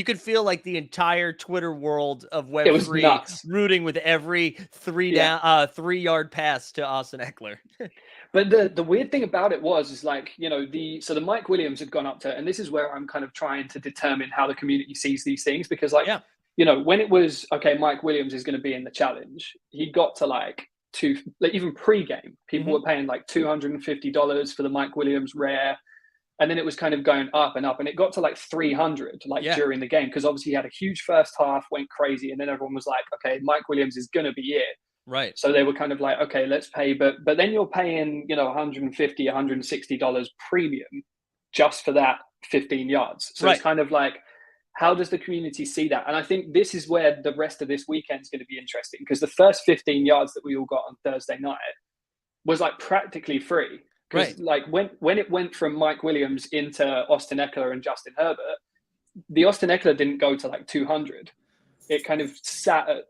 like the entire Twitter world of Web3 rooting with every 3-yard pass to Austin Eckler. But the weird thing about it is like, so the Mike Williams had gone up to, and this is where I'm kind of trying to determine how the community sees these things, because when it was, okay, Mike Williams is going to be in the challenge, he got to like even pre-game, people were paying like $250 for the Mike Williams rare. And then it was kind of going up and up, and it got to like 300 during the game, because obviously he had a huge first half, went crazy, and then everyone was like, okay, Mike Williams is going to be it. Right. So they were kind of like, okay, let's pay. But then you're paying, $150, $160 premium just for that 15 yards. So it's kind of like, how does the community see that? And I think this is where the rest of this weekend is going to be interesting, because the first 15 yards that we all got on Thursday night was like practically free. Because like when it went from Mike Williams into Austin Eckler and Justin Herbert, the Austin Eckler didn't go to like 200. It kind of sat at,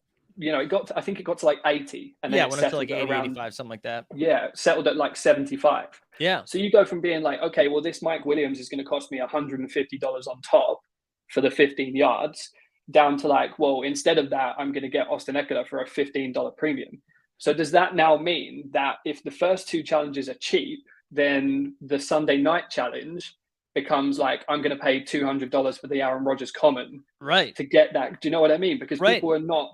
I think it got to like 80. And then it went up to like 80, around 85, something like that. Yeah, settled at like 75. Yeah. So you go from being like, okay, well, this Mike Williams is going to cost me $150 on top for the 15 yards, down to like, well, instead of that, I'm going to get Austin Eckler for a $15 premium. So does that now mean that if the first 2 challenges are cheap, then the Sunday night challenge becomes like, I'm going to pay $200 for the Aaron Rodgers common to get that? Do you know what I mean? Because people are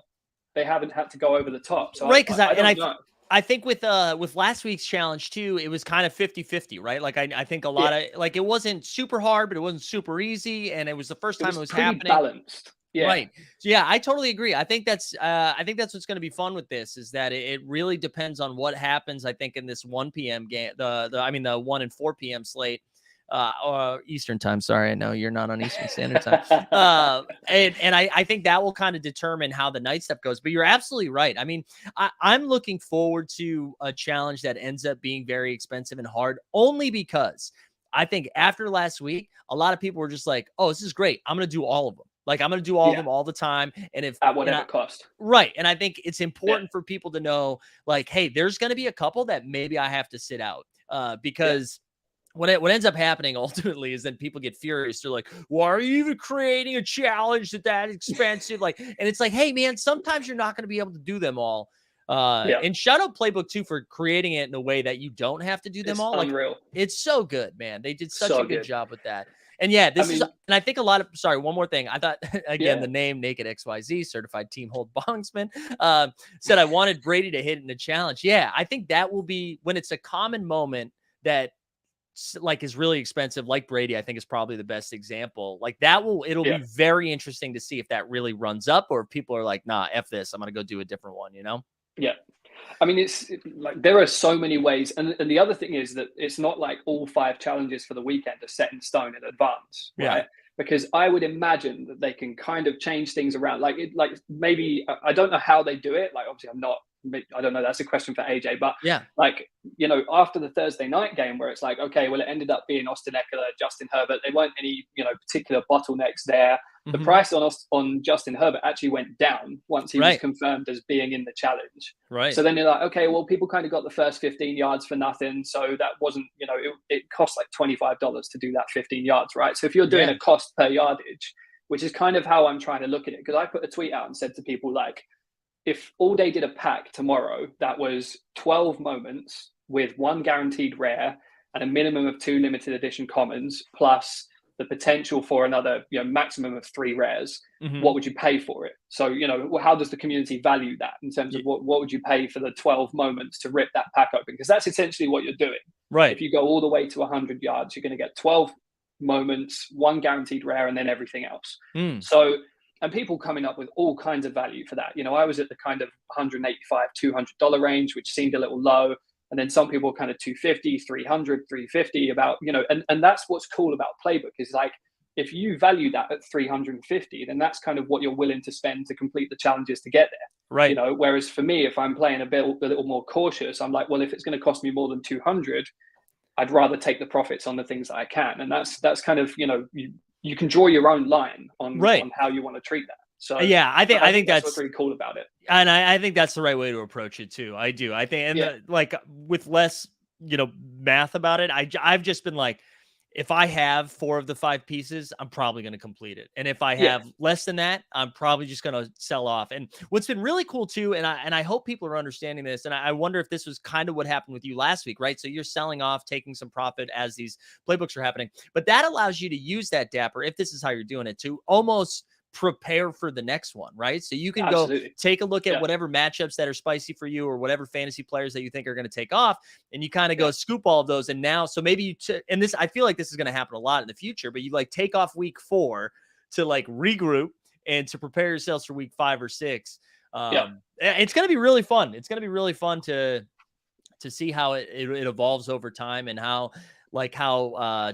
they haven't had to go over the top. So because I think with last week's challenge too, it was kind of 50-50, right? Like I think a lot of like, it wasn't super hard, but it wasn't super easy, and it was the first time it was happening. Balanced. Yeah. Right. So yeah, I totally agree. I think that's what's going to be fun with this, is that it really depends on what happens. I think in this 1 p.m. game, the 1 and 4 p.m. slate, or Eastern time. Sorry, I know you're not on Eastern Standard Time. And I think that will kind of determine how the night stuff goes. But you're absolutely right. I mean, I'm looking forward to a challenge that ends up being very expensive and hard, only because I think after last week, a lot of people were just like, "Oh, this is great. I'm going to do all of them." Like, I'm going to do all of them all the time. And if at whatever cost. Right. And I think it's important for people to know, like, hey, there's going to be a couple that maybe I have to sit out because what ends up happening ultimately is then people get furious. They're like, why are you even creating a challenge that expensive? Like, and it's like, hey, man, sometimes you're not going to be able to do them all. And shout out Playbook too for creating it in a way that you don't have to do them all. Unreal. Like, it's so good, man. They did such a good job with that. And yeah, and I think a lot of, sorry, one more thing. I thought, again, the name Naked XYZ, certified team hold bonksman, said I wanted Brady to hit in the challenge. Yeah, I think that will be, when it's a common moment that like is really expensive, like Brady, I think is probably the best example. Like it'll be very interesting to see if that really runs up, or if people are like, nah, F this, I'm going to go do a different one, Yeah. I mean, it's like there are so many ways. And the other thing is that it's not like all 5 challenges for the weekend are set in stone in advance, right? because I would imagine that they can kind of change things around. Like maybe, I don't know how they do it. Like, obviously I don't know. That's a question for AJ, but yeah, like, after the Thursday night game where it's like, okay, well, it ended up being Austin Eckler, Justin Herbert. There weren't any, particular bottlenecks there. The price on Justin Herbert actually went down once he was confirmed as being in the challenge. Right. So then you're like, okay, well, people kind of got the first 15 yards for nothing. So that wasn't, it cost like $25 to do that 15 yards, right? So if you're doing a cost per yardage, which is kind of how I'm trying to look at it, because I put a tweet out and said to people, like, if All Day did a pack tomorrow that was 12 moments with one guaranteed rare and a minimum of 2 limited edition commons, plus the potential for another, maximum of 3 rares, what would you pay for it? So, how does the community value that in terms of what would you pay for the 12 moments to rip that pack open? Because that's essentially what you're doing. Right. If you go all the way to 100 yards, you're going to get 12 moments, one guaranteed rare, and then everything else. So, and people coming up with all kinds of value for that. I was at the kind of $185, $200 range, which seemed a little low. And then some people kind of 250, 300, 350 about, and that's what's cool about Playbook is like, if you value that at 350, then that's kind of what you're willing to spend to complete the challenges to get there. Right. Whereas for me, if I'm playing a little more cautious, I'm like, well, if it's going to cost me more than 200, I'd rather take the profits on the things that I can. And that's kind of, you can draw your own line on how you want to treat that. So yeah, I think that's what's really cool about it. And I think that's the right way to approach it too. I do. I think, and like with less, math about it, I've just been like, if I have 4 of the 5 pieces, I'm probably going to complete it. And if I have less than that, I'm probably just going to sell off. And what's been really cool too, and I hope people are understanding this, and I wonder if this was kind of what happened with you last week, right? So you're selling off, taking some profit as these playbooks are happening, but that allows you to use that Dapper, if this is how you're doing it, to almost prepare for the next one, right? So you can go take a look at whatever matchups that are spicy for you or whatever fantasy players that you think are going to take off, and you kind of go scoop all of those. And now, so maybe and this, I feel like this is going to happen a lot in the future, but you like take off week 4 to like regroup and to prepare yourselves for week 5 or 6. It's going to be really fun. It's going to be really fun to see how it evolves over time, and how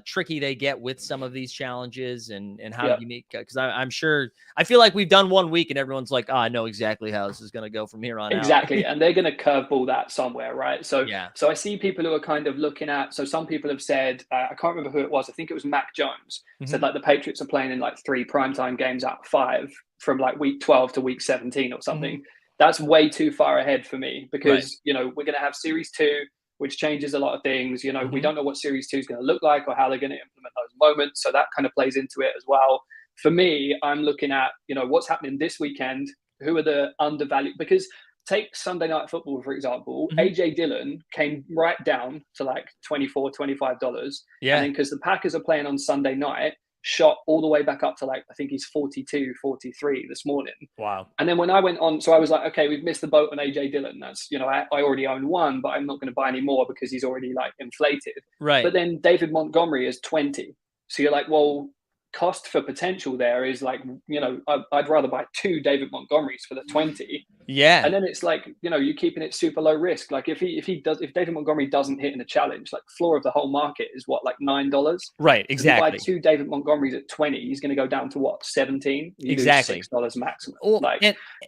tricky they get with some of these challenges, and how unique, because I'm sure, I feel like we've done 1 week and everyone's like, I know exactly how this is going to go from here on out. Exactly. And they're going to curveball that somewhere, right? So I see people who are kind of looking at, so some people have said, I can't remember who it was, I think it was Mac Jones, said like the Patriots are playing in like 3 primetime games out of 5 from like week 12 to week 17 or something. That's way too far ahead for me, because we're going to have series 2, which changes a lot of things. We don't know what series 2 is going to look like or how they're going to implement those moments. So that kind of plays into it as well. For me, I'm looking at, what's happening this weekend, who are the undervalued, because take Sunday Night Football, for example, AJ Dillon came right down to like $24, $25. Yeah. And then because the Packers are playing on Sunday night, shot all the way back up to like, I think he's 42, 43 this morning. Wow. And then when I went on, so I was like, okay, we've missed the boat on AJ Dillon. That's, I already own 1, but I'm not going to buy any more because he's already like inflated. Right. But then David Montgomery is 20. So you're like, well, cost for potential there is like, I'd rather buy 2 David Montgomerys for the 20. Yeah. And then it's like, you're keeping it super low risk. Like if David Montgomery doesn't hit in a challenge, like floor of the whole market is what, like $9? Right. Exactly. If you buy 2 David Montgomerys at 20, he's going to go down to what, 17? You exactly. $6 maximum. Well,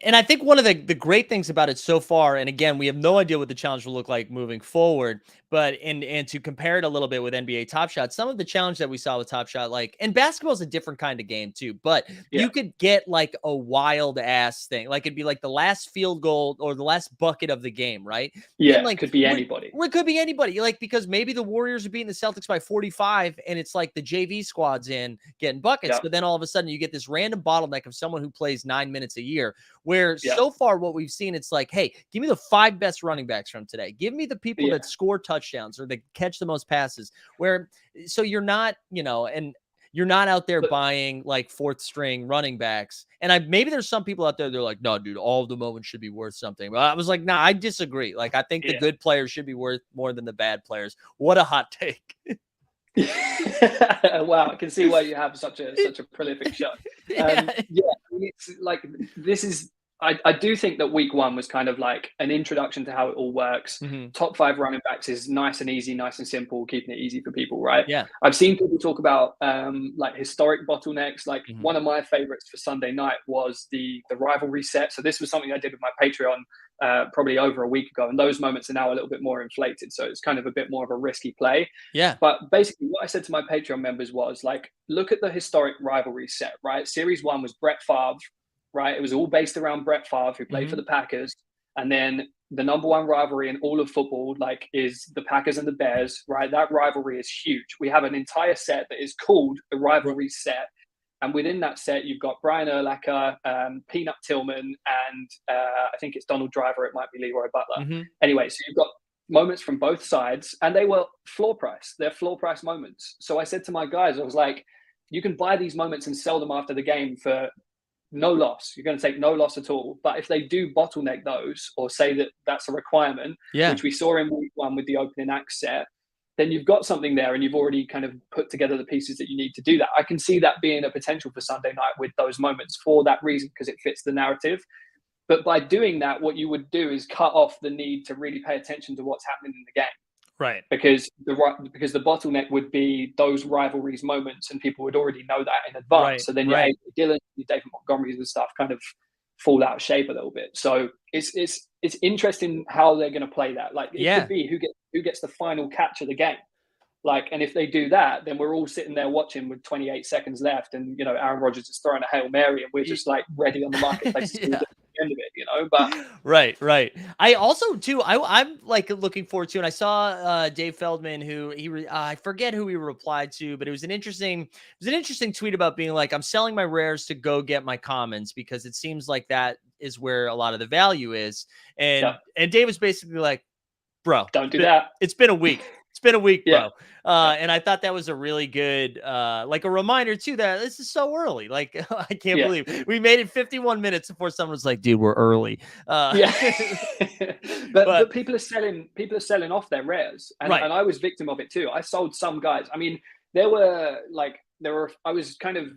and I think one of the great things about it so far, and again, we have no idea what the challenge will look like moving forward, but and to compare it a little bit with NBA Top Shot, some of the challenge that we saw with Top Shot, like, and basketball is a different kind of game too, but you could get like a wild ass thing. Like it'd be like the last field goal or the last bucket of the game, right? Yeah, and like, it could be anybody. It could be anybody. Like, because maybe the Warriors are beating the Celtics by 45 and it's like the JV squad's in getting buckets, but then all of a sudden you get this random bottleneck of someone who plays 9 minutes a year, where so far what we've seen, it's like, hey, give me the 5 best running backs from today. Give me the people that score touchdowns or that catch the most passes, where, so you're not, and you're not out there buying like 4th string running backs. And maybe there's some people out there, they're like, no, dude, all of the moments should be worth something. But I was like, nah, I disagree. Like, I think the good players should be worth more than the bad players. What a hot take. Wow, I can see why you have such a prolific shot. It's like, this is I do think that week one was kind of like an introduction to how it all works. Top 5 running backs is nice and easy, nice and simple, keeping it easy for people, right? Yeah. I've seen people talk about like historic bottlenecks. Like one of my favorites for Sunday night was the rivalry set. So this was something I did with my Patreon probably over a week ago. And those moments are now a little bit more inflated. So it's kind of a bit more of a risky play. Yeah. But basically what I said to my Patreon members was like, look at the historic rivalry set, right? Series 1 was Brett Favre. Right, it was all based around Brett Favre, who played for the Packers, and then the number one rivalry in all of football, like, is the Packers and the Bears. Right, that rivalry is huge. We have an entire set that is called the rivalry set, and within that set, you've got Brian Urlacher, Peanut Tillman, and I think it's Donald Driver. It might be Leroy Butler. Anyway, so you've got moments from both sides, and they were floor price. They're floor price moments. So I said to my guys, I was like, you can buy these moments and sell them after the game for no loss. You're going to take no loss at all. But if they do bottleneck those, or say that that's a requirement, which we saw in week 1 with the opening act set, then you've got something there and you've already kind of put together the pieces that you need to do that. I can see that being a potential for Sunday night with those moments for that reason, because it fits the narrative. But by doing that, what you would do is cut off the need to really pay attention to what's happening in the game. Right. Because the bottleneck would be those rivalries moments, and people would already know that in advance. Right. So then your Dylan, your David Montgomerys and stuff kind of fall out of shape a little bit. So it's interesting how they're going to play that. Like, it could be who gets the final catch of the game. Like, and if they do that, then we're all sitting there watching with 28 seconds left, and Aaron Rodgers is throwing a Hail Mary, and we're just like ready on the marketplace to the end of it, But right. I also too, I'm like looking forward to, and I saw Dave Feldman, who I forget who he replied to, but it was an interesting tweet about being like, I'm selling my rares to go get my commons, because it seems like that is where a lot of the value is. And Dave was basically like, bro, don't do that. It's been a week. It's been a week, bro. And I thought that was a really good, like a reminder too, that this is so early. Like, I can't believe we made it 51 minutes before someone was like, dude, we're early. But people are selling off their rares. And I was victim of it too. I sold some guys. I mean, I was kind of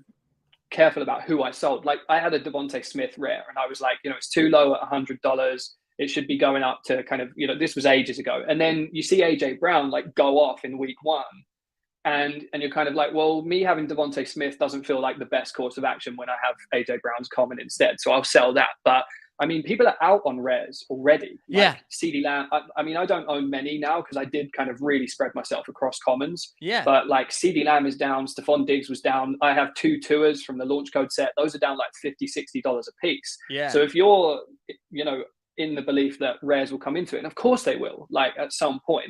careful about who I sold. Like, I had a Devontae Smith rare, and I was like, it's too low at $100. It should be going up to kind of, this was ages ago. And then you see AJ Brown like go off in week 1. And you're kind of like, well, me having Devontae Smith doesn't feel like the best course of action when I have AJ Brown's common instead. So I'll sell that. But I mean, people are out on rares already. Like CeeDee Lamb. I mean, I don't own many now because I did kind of really spread myself across commons. But like CeeDee Lamb is down. Stephon Diggs was down. I have 2 tours from the launch code set. Those are down like $50, $60 a piece. So if you're, in the belief that rares will come into it, and of course they will, like at some point,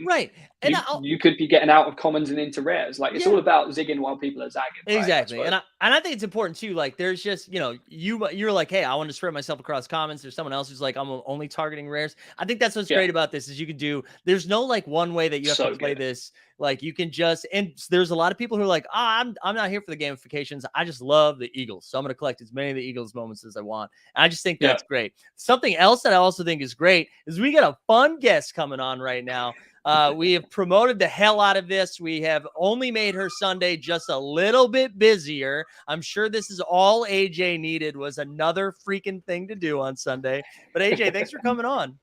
and you could be getting out of commons and into rares. Like, it's all about zigging while people are zagging, exactly. And I think it's important too, like, there's just you're like, hey, I want to spread myself across commons. There's someone else who's like, I'm only targeting rares. I think that's what's great about this, is you can do, there's no like one way that you have to play this. Like, you can just, and there's a lot of people who are like, I'm not here for the gamifications. I just love the Eagles. So I'm going to collect as many of the Eagles moments as I want. And I just think that's great. Something else that I also think is great is we got a fun guest coming on right now. We have promoted the hell out of this. We have only made her Sunday just a little bit busier. I'm sure this is all AJ needed, was another freaking thing to do on Sunday. But AJ, thanks for coming on.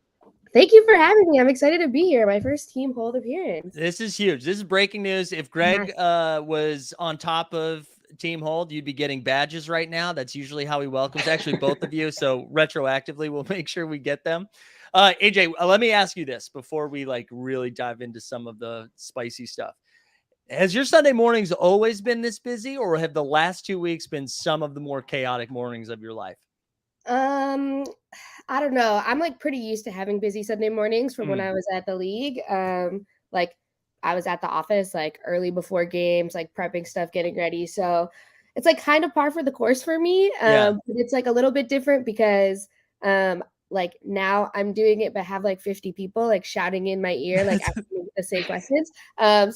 Thank you for having me. I'm excited to be here. My first team hold appearance. This is huge. This is breaking news. If Greg was on top of Team Hold, you'd be getting badges right now. That's usually how he welcomes actually both of you. So retroactively, we'll make sure we get them. AJ, let me ask you this before we like really dive into some of the spicy stuff. Has your Sunday mornings always been this busy, or have the last 2 weeks been some of the more chaotic mornings of your life? I don't know. I'm like pretty used to having busy Sunday mornings from when I was at the league. Like, I was at the office like early before games, like prepping stuff, getting ready. So it's like kind of par for the course for me. But it's like a little bit different because like now I'm doing it, but have like 50 people like shouting in my ear, like asking me the same questions.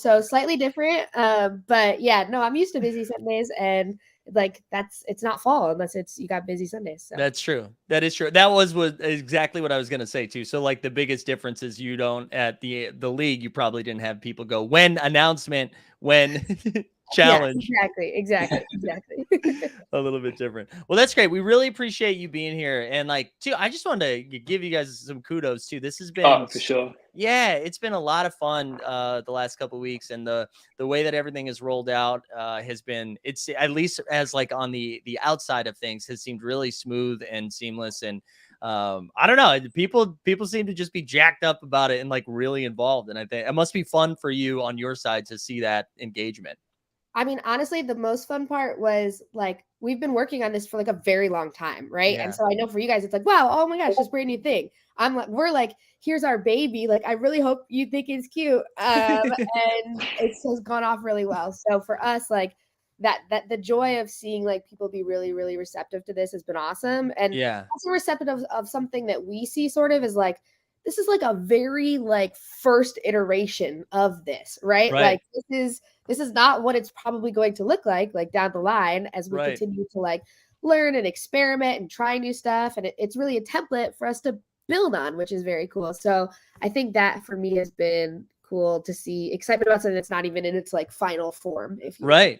So slightly different. But yeah, no, I'm used to busy Sundays, and like it's not fall unless you got busy Sundays. So. That's true. That is true. That was exactly what I was going to say too. So like the biggest difference is you don't, at the league, you probably didn't have people go when announcement, when challenge. Yeah, exactly. A little bit different. Well, that's great. We really appreciate you being here. And like, too, I just wanted to give you guys some kudos too. This has been for sure. Yeah, it's been a lot of fun the last couple of weeks, and the way that everything is rolled out has been, it's at least as like on the outside of things, has seemed really smooth and seamless. And I don't know, people seem to just be jacked up about it and like really involved. And I think it must be fun for you on your side to see that engagement. I mean, honestly, the most fun part was like, we've been working on this for like a very long time, right? Yeah. And so I know for you guys, it's like, wow, oh my gosh, this brand new thing. We're like, here's our baby. Like, I really hope you think it's cute. And it has gone off really well. So for us, like that the joy of seeing like people be really, really receptive to this has been awesome. And also receptive of something that we see sort of is like, this is like a very like first iteration of this, right? Like this is not what it's probably going to look like down the line as we continue to like learn and experiment and try new stuff. And it's really a template for us to build on, which is very cool. So I think that for me has been cool to see excitement about something that's not even in its like final form. If you will.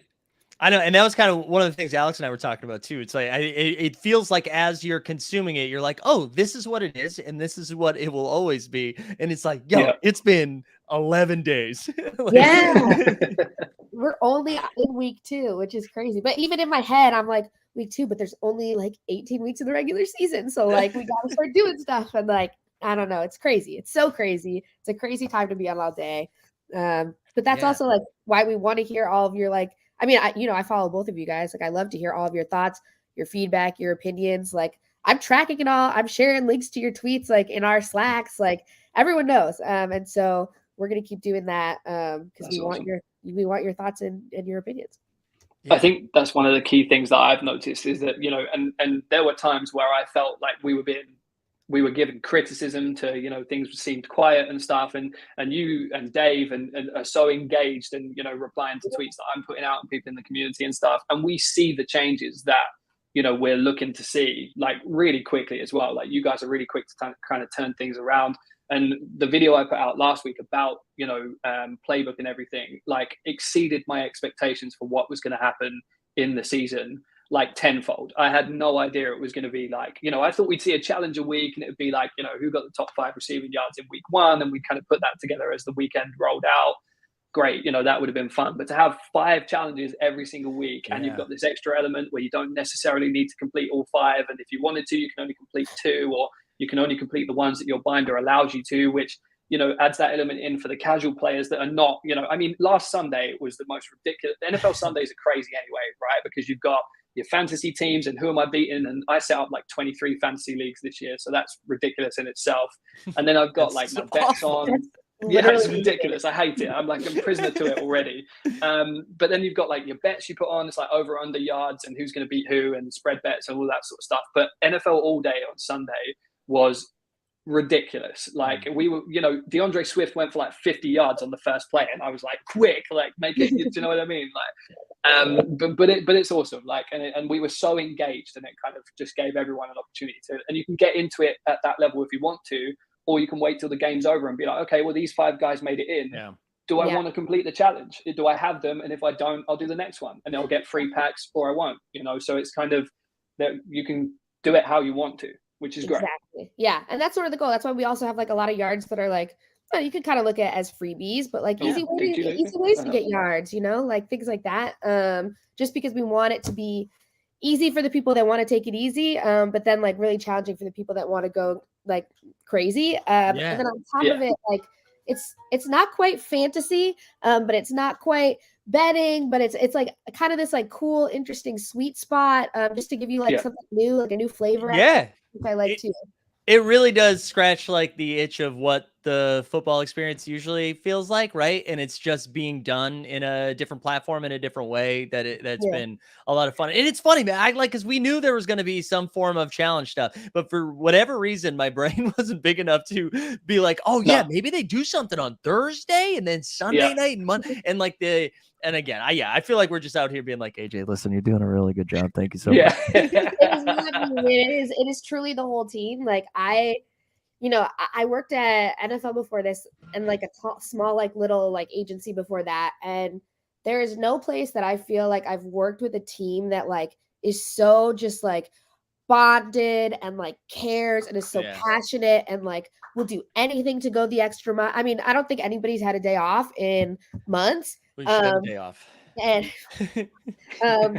I know, and that was kind of one of the things Alex and I were talking about too. It's like it feels like as you're consuming it, you're like, oh, this is what it is, and this is what it will always be. And it's like, it's been 11 days. We're only in week 2, which is crazy. But even in my head, I'm like, week 2, but there's only like 18 weeks in the regular season, so like we gotta start doing stuff. And like, I don't know, it's crazy. It's so crazy. It's a crazy time to be on all day. But that's also like why we want to hear all of your like. I mean, I follow both of you guys. Like, I love to hear all of your thoughts, your feedback, your opinions. Like, I'm tracking it all. I'm sharing links to your tweets, like in our Slacks. Like, everyone knows. And so we're gonna keep doing that because we want your thoughts and your opinions. I think that's one of the key things that I've noticed is that, and there were times where I felt like we were given criticism to, things seemed quiet and stuff. And you and Dave and are so engaged and, replying to tweets that I'm putting out and people in the community and stuff. And we see the changes that, we're looking to see like really quickly as well. Like you guys are really quick to kind of turn things around. And the video I put out last week about, playbook and everything, like exceeded my expectations for what was going to happen in the season. Like tenfold. I had no idea it was going to be like, I thought we'd see a challenge a week and it would be like, who got the top 5 receiving yards in week 1, and we kind of put that together as the weekend rolled out. Great, that would have been fun. But to have 5 challenges every single week, and you've got this extra element where you don't necessarily need to complete all 5, and if you wanted to, you can only complete 2, or you can only complete the ones that your binder allows you to, which adds that element in for the casual players that are not, I mean, last Sunday was the most ridiculous. The NFL Sundays are crazy anyway, right? Because you've got your fantasy teams and who am I beating? And I set up like 23 fantasy leagues this year. So that's ridiculous in itself. And then I've got like my bets on. Yeah, it's ridiculous. I hate it. I'm like a prisoner to it already. But then you've got like your bets you put on. It's like over under yards and who's going to beat who and spread bets and all that sort of stuff. But NFL all day on Sunday was ridiculous. Like we were, DeAndre Swift went for like 50 yards on the first play, and I was like, quick, like make it. Do you know what I mean? Like, but it's awesome. Like, and we were so engaged, and it kind of just gave everyone an opportunity to. And you can get into it at that level if you want to, or you can wait till the game's over and be like, okay, well these 5 guys made it in. Do I want to complete the challenge? Do I have them? And if I don't, I'll do the next one, and I'll get free packs, or I won't. So it's kind of that you can do it how you want to, which is great. Exactly. Yeah. And that's sort of the goal. That's why we also have like a lot of yards that are like, you could kind of look at as freebies, but like easy ways to get yards, like things like that. Just because we want it to be easy for the people that want to take it easy, but then like really challenging for the people that want to go like crazy. And then on top of it, like it's not quite fantasy, but it's not quite betting, but it's like kind of this like cool, interesting sweet spot, just to give you like something new, like a new flavor. I like too. It really does scratch like the itch of what the football experience usually feels like, right? And it's just being done in a different platform in a different way that's been a lot of fun. And it's funny, man. I like, because we knew there was going to be some form of challenge stuff, but for whatever reason, my brain wasn't big enough to be like, oh yeah, maybe they do something on Thursday and then Sunday night and Monday, and like and again, I feel like we're just out here being like, AJ, listen, you're doing a really good job. Thank you so much. It is truly the whole team. Like I worked at NFL before this, and like a small, like little like agency before that. And there is no place that I feel like I've worked with a team that like is so just like bonded and like cares and is so passionate and like will do anything to go the extra mile. I mean, I don't think anybody's had a day off in months. We should have a day off. And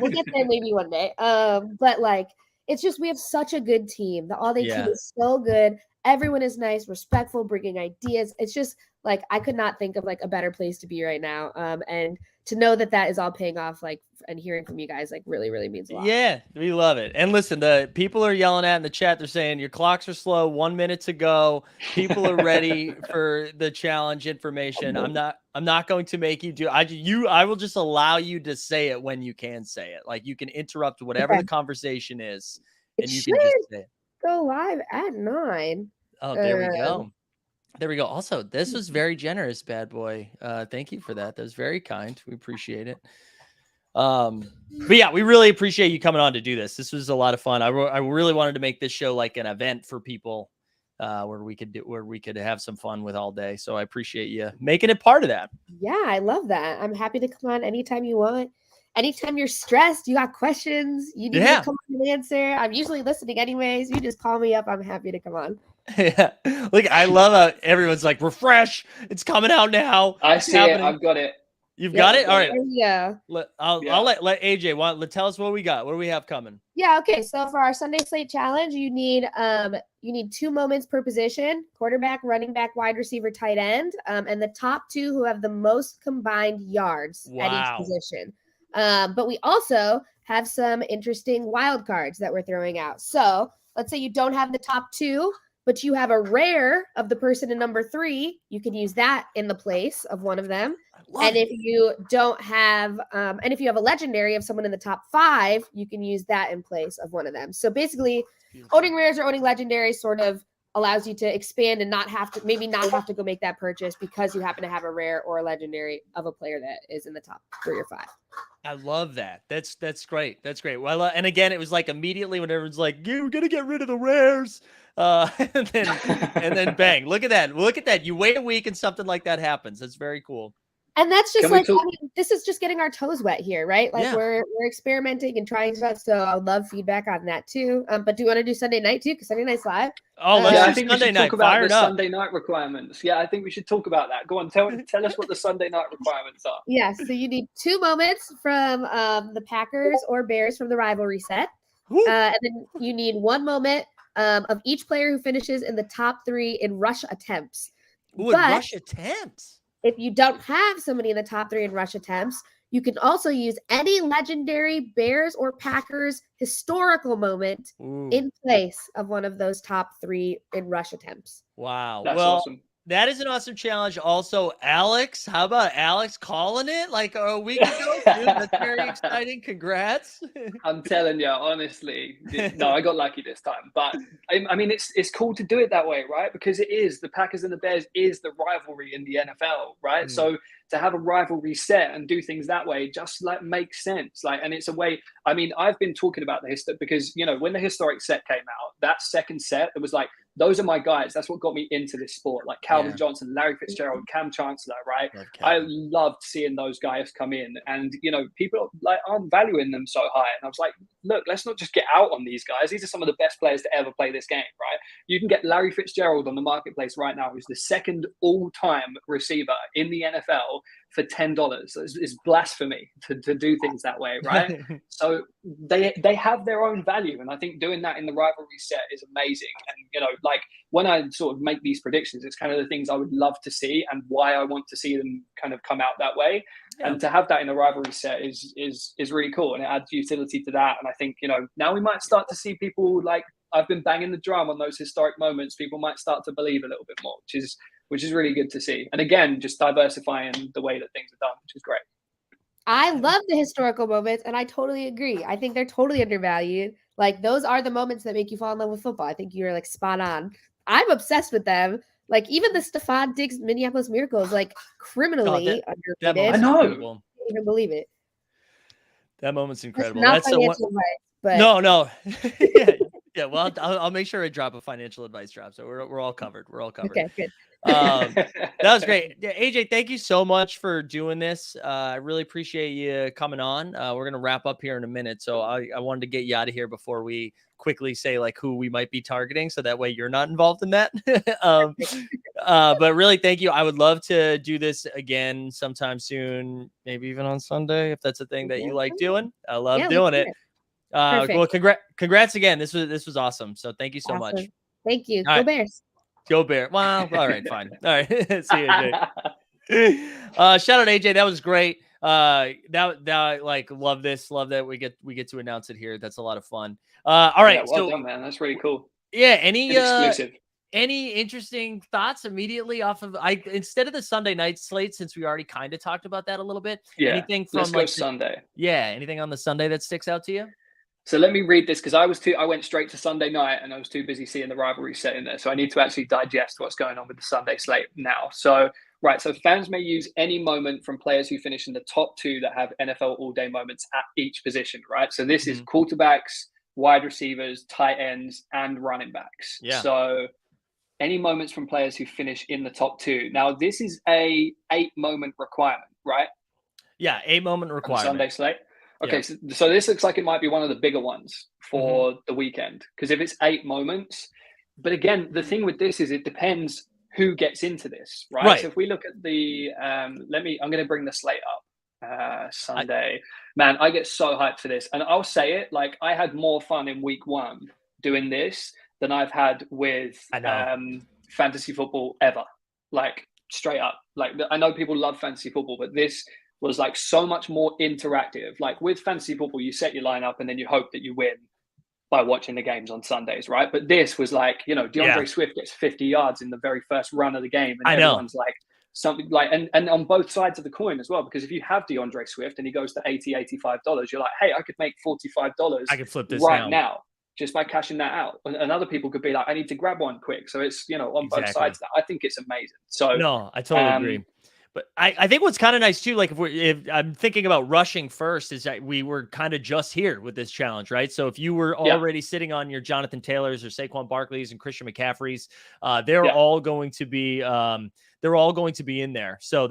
we'll get there maybe one day. But like it's just we have such a good team. The all day team is so good. Everyone is nice, respectful, bringing ideas. It's just like I could not think of like a better place to be right now. And to know that that is all paying off, like, and hearing from you guys, like, really, really means a lot. Yeah, we love it. And listen, the people are yelling at in the chat. They're saying your clocks are slow. 1 minute to go. People are ready for the challenge information. I'm not going to make you do. I will just allow you to say it when you can say it. Like you can interrupt whatever the conversation is, and you can just say it. Go live at 9. Oh, there we go. There we go. Also, this was very generous, bad boy. Thank you for that. That was very kind. We appreciate it. But yeah, we really appreciate you coming on to do this. This was a lot of fun. I really wanted to make this show like an event for people, where we could have some fun with all day. So I appreciate you making it part of that. Yeah, I love that. I'm happy to come on anytime you want. Anytime you're stressed, you got questions, you need to come on and answer. I'm usually listening anyways. You just call me up. I'm happy to come on. Yeah. Look, I love how everyone's like, refresh. It's coming out now. I see it. I've got it. You've got it? All right. Yeah. I'll let AJ tell us what we got. What do we have coming? Yeah. Okay. So for our Sunday slate challenge, you need 2 moments per position: quarterback, running back, wide receiver, tight end, and the top 2 who have the most combined yards at each position. But we also have some interesting wild cards that we're throwing out. So let's say you don't have the top 2, but you have a rare of the person in number 3. You can use that in the place of one of them. And if you don't have, and if you have a legendary of someone in the top 5, you can use that in place of one of them. So basically, owning rares or owning legendaries sort of allows you to expand and not have to go make that purchase because you happen to have a rare or a legendary of a player that is in the top 3 or 5. I love that. That's great. That's great. Well, and again, it was like immediately when everyone's like, "We're gonna get rid of the rares," and then bang! Look at that. You wait a week and something like that happens. That's very cool. And that's just this is just getting our toes wet here, right? Like we're experimenting and trying stuff. So I would love feedback on that too. But do you want to do Sunday night too? Because Sunday night's live. Oh, let's do Sunday night. Talk about the Sunday night requirements. Yeah, I think we should talk about that. Go on, tell us what the Sunday night requirements are. Yeah, so you need 2 moments from the Packers or Bears from the rivalry set. And then you need 1 moment of each player who finishes in the top 3 in rush attempts. Rush attempts. If you don't have somebody in the top 3 in rush attempts, you can also use any legendary Bears or Packers historical moment in place of one of those top 3 in rush attempts. Wow. That's awesome. That is an awesome challenge. Also, Alex, how about Alex calling it like a week ago? Dude, that's very exciting. Congrats. I'm telling you, honestly, no, I got lucky this time. But I mean, it's cool to do it that way, right? Because it is the Packers and the Bears is the rivalry in the NFL, right? So to have a rivalry set and do things that way just like makes sense. Like, and it's a way. I mean, I've been talking about the history because when the historic set came out, that second set, it was like, those are my guys. That's what got me into this sport. Like Calvin Johnson, Larry Fitzgerald, Cam Chancellor, right? I loved seeing those guys come in, and people like aren't valuing them so high. And I was like, look, let's not just get out on these guys. These are some of the best players to ever play this game, right? You can get Larry Fitzgerald on the marketplace right now, who's the second all-time receiver in the NFL for $10. It's blasphemy to do things that way, right? So they have their own value, and I think doing that in the rivalry set is amazing. And like when I sort of make these predictions, it's kind of the things I would love to see and why I want to see them kind of come out that way. And to have that in a rivalry set is really cool, and it adds utility to that. And I think now we might start to see people, like I've been banging the drum on those historic moments, people might start to believe a little bit more, which is really good to see. And again, just diversifying the way that things are done, which is great. I love the historical moments, and I totally agree. I think they're totally undervalued. Like, those are the moments that make you fall in love with football. I think you're like spot on. I'm obsessed with them. Like, even the Stephon Diggs Minneapolis Miracle is like criminally underrated. I know. I can't even believe it. That moment's incredible. That's not financial advice, but no. Yeah. Well, I'll make sure I drop a financial advice drop. So we're all covered. We're all covered. Okay, good. That was great. Yeah, AJ, thank you so much for doing this. I really appreciate you coming on. We're going to wrap up here in a minute. So I wanted to get you out of here before we quickly say like who we might be targeting. So that way you're not involved in that. But really, thank you. I would love to do this again sometime soon, maybe even on Sunday, if that's a thing that you like doing. I love doing it. Well, congrats again. This was awesome. So thank you so much. Thank you. All Go right. Bears. Go Bear. Well, all right, fine. All right. See you, AJ. Shout out AJ. That was great. That like love this. Love that we get to announce it here. That's a lot of fun. All right. Yeah, well done, man. That's really cool. Yeah. Any exclusive. Any interesting thoughts immediately off of instead of the Sunday night slate, since we already kind of talked about that a little bit? Yeah. Anything from let's go Sunday. Anything on the Sunday that sticks out to you? So let me read this because I went straight to Sunday night and I was too busy seeing the rivalry set in there. So I need to actually digest what's going on with the Sunday slate now. So fans may use any moment from players who finish in the top 2 that have NFL all-day moments at each position, right? So this is quarterbacks, wide receivers, tight ends, and running backs. Yeah. So any moments from players who finish in the top 2. Now, this is a 8-moment requirement, right? Yeah, 8-moment requirement. Sunday slate. Okay, so this looks like it might be one of the bigger ones for the weekend because if it's 8 moments, but again, the thing with this is it depends who gets into this, right? So if we look at the, I'm going to bring the slate up. Sunday, man, I get so hyped for this, and I'll say it like I had more fun in week 1 doing this than I've had with fantasy football ever. Like straight up, like I know people love fantasy football, but this was like so much more interactive. Like with fantasy football, you set your lineup and then you hope that you win by watching the games on Sundays, right? But this was like, DeAndre Swift gets 50 yards in the very first run of the game, and everyone's like something like, and on both sides of the coin as well, because if you have DeAndre Swift and he goes to $85, you're like, hey, I could make $45. I could flip this right now just by cashing that out. And other people could be like, I need to grab one quick. So it's, on both sides. I think it's amazing. So no, I totally agree. But I think what's kind of nice too, like if I'm thinking about rushing first, is that we were kind of just here with this challenge, right? So if you were already sitting on your Jonathan Taylors or Saquon Barkley's and Christian McCaffrey's, they're all going to be in there. So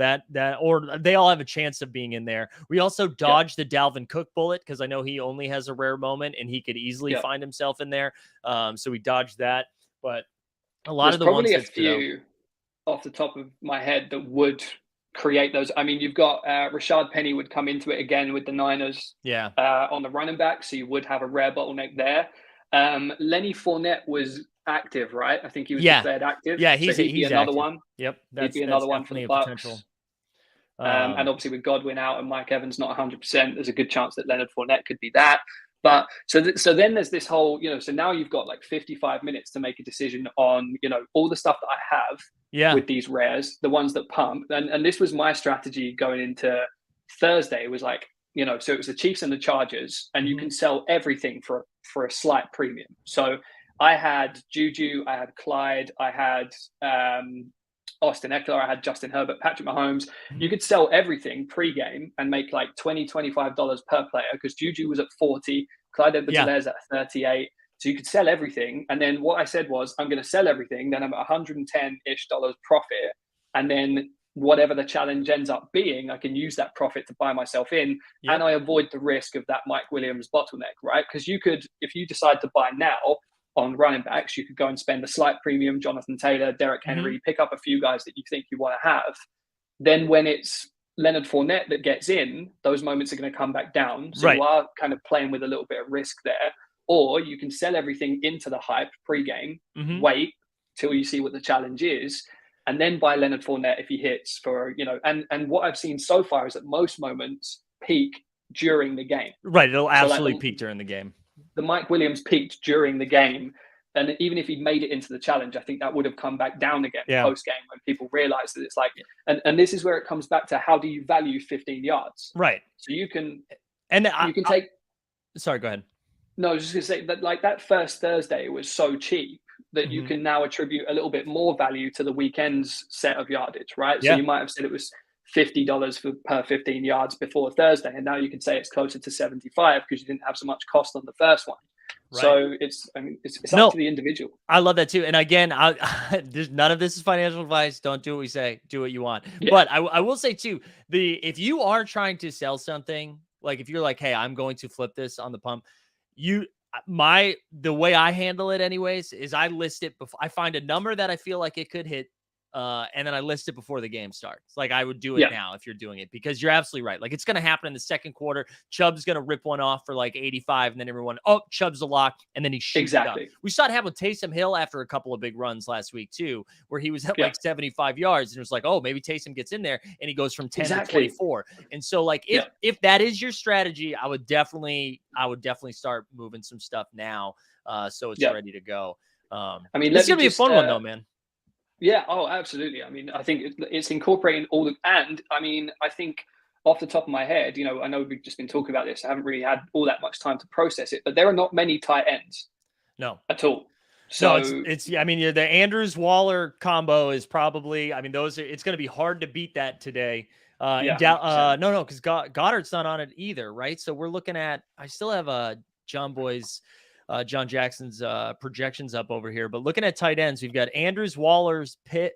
or they all have a chance of being in there. We also dodged the Dalvin Cook bullet because I know he only has a rare moment and he could easily find himself in there. So we dodged that. But a lot of the probably ones a few off the top of my head that would create those. I mean, you've got Rashad Penny would come into it again with the Niners on the running back, so you would have a rare bottleneck there. Lenny Fournette was active, right? I think he was declared active. Yeah, he'd be another active. one. Yep, he'd be another one for the Bucs. And obviously with Godwin out and Mike Evans not 100%, there's a good chance that Leonard Fournette could be that. But so then there's this whole, so now you've got like 55 minutes to make a decision on, all the stuff that I have with these rares, the ones that pump. And this was my strategy going into Thursday was like, so it was the Chiefs and the Chargers, and you can sell everything for a slight premium. So I had Juju, I had Clyde, I had Austin Eckler, I had Justin Herbert, Patrick Mahomes. You could sell everything pre-game and make like $20, $25 per player because Juju was at 40, Clyde Edwards-Helaire at 38. So you could sell everything. And then what I said was, I'm going to sell everything. Then I'm at $110-ish profit. And then whatever the challenge ends up being, I can use that profit to buy myself in. And I avoid the risk of that Mike Williams bottleneck, right? Because you could, if you decide to buy now, on running backs, you could go and spend a slight premium, Jonathan Taylor, Derrick Henry, pick up a few guys that you think you want to have. Then when it's Leonard Fournette that gets in, those moments are going to come back down. So you are kind of playing with a little bit of risk there. Or you can sell everything into the hype pre-game, wait till you see what the challenge is, and then buy Leonard Fournette if he hits for, and what I've seen so far is that most moments peak during the game. Right. It'll absolutely peak during the game. The Mike Williams peaked during the game. And even if he'd made it into the challenge, I think that would have come back down again post-game when people realize that it's like, and this is where it comes back to how do you value 15 yards? Right. So you can, sorry, go ahead. No, I was just going to say that like that first Thursday was so cheap that you can now attribute a little bit more value to the weekend's set of yardage, right? So you might have said it was $50 per 15 yards before Thursday. And now you can say it's closer to 75 because you didn't have so much cost on the first one. So it's up to the individual. I love that too. And again, none of this is financial advice. Don't do what we say. Do what you want. Yeah. But I will say too, if you are trying to sell something, like if you're like, hey, I'm going to flip this on the pump, the way I handle it anyways is I list it before I find a number that I feel like it could hit. And then I list it before the game starts. Like I would do it now if you're doing it, because you're absolutely right. Like it's going to happen in the second quarter. Chubb's going to rip one off for like 85, and then everyone, Chubb's a lock, and then he shoots up. We saw it happen with Taysom Hill after a couple of big runs last week too, where he was at like 75 yards, and it was like, maybe Taysom gets in there, and he goes from 10 to 24. And so like if that is your strategy, I would definitely start moving some stuff now, so it's ready to go. I mean, it's gonna be a fun one though, man. Yeah. Oh, absolutely. I mean, I think it's incorporating and I mean, I think off the top of my head, I know we've just been talking about this. I haven't really had all that much time to process it, but there are not many tight ends. No. At all. So it's I mean, the Andrews Waller combo is probably, I mean, it's going to be hard to beat that today. No, because Goddard's not on it either, right? So we're looking at, I still have John Jackson's projections up over here, but looking at tight ends, we've got Andrews, Waller's,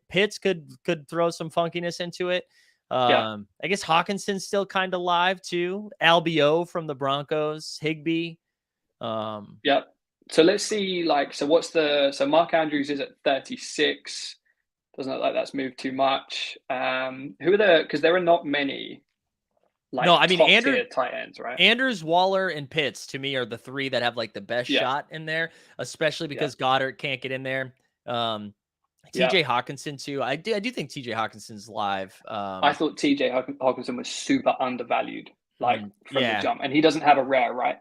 Pitts could throw some funkiness into it. I guess Hawkinson's still kind of live too. Albio from the Broncos, Higbee. So let's see, so Mark Andrews is at 36. Doesn't look like that's moved too much. Who are there? Because there are not many. Andrews tight ends, right? Andrews, Waller, and Pitts to me are the three that have like the best shot in there, especially because Goddard can't get in there. TJ Hawkinson too. I do think TJ Hawkinson's live. I thought TJ Hawkinson was super undervalued, from the jump, and he doesn't have a rare, right?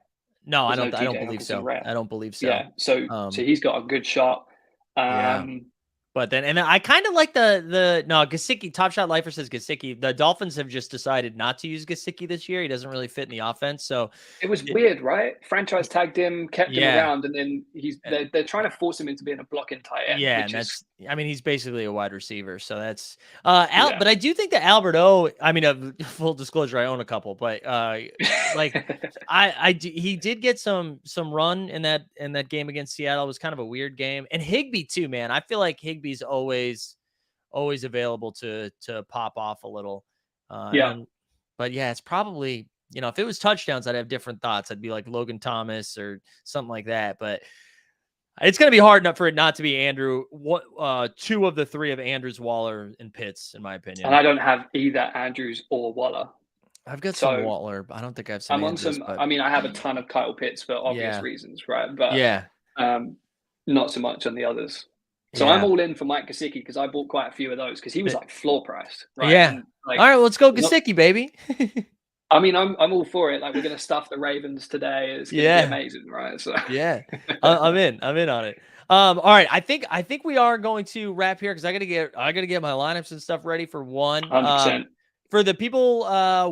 No, I don't believe so. I don't believe so. Yeah, so he's got a good shot. But then, and I kind of like Gesicki. Top Shot Lifer says Gesicki. The Dolphins have just decided not to use Gesicki this year. He doesn't really fit in the offense. So it was weird, right? Franchise tagged him, kept him around, and then they're trying to force him into being a blocking tight end. Yeah, and he's basically a wide receiver. So that's but I do think that Albert O. I mean, full disclosure, I own a couple, but he did get some run in that game against Seattle. It was kind of a weird game, and Higbee too, man. I feel like Higbee's always available to pop off a little. But it's probably, if it was touchdowns, I'd have different thoughts. I'd be like Logan Thomas or something like that. But it's going to be hard enough for it not to be Andrew. Two of the three of Andrews, Waller, and Pitts, in my opinion. And I don't have either Andrews or Waller. I've got some Waller, but I don't think I've some. I'm on some. I mean, I have a ton of Kyle Pitts for obvious reasons, right? But not so much on the others. So I'm all in for Mike Gesicki because I bought quite a few of those because he was like floor priced, right? Yeah. And, all right, well, let's go Gesicki, baby. I mean, I'm all for it. Like, we're gonna stuff the Ravens today. It's gonna be amazing, right? So I'm in on it. All right, I think we are going to wrap here because I gotta get my lineups and stuff ready for 100%. For the people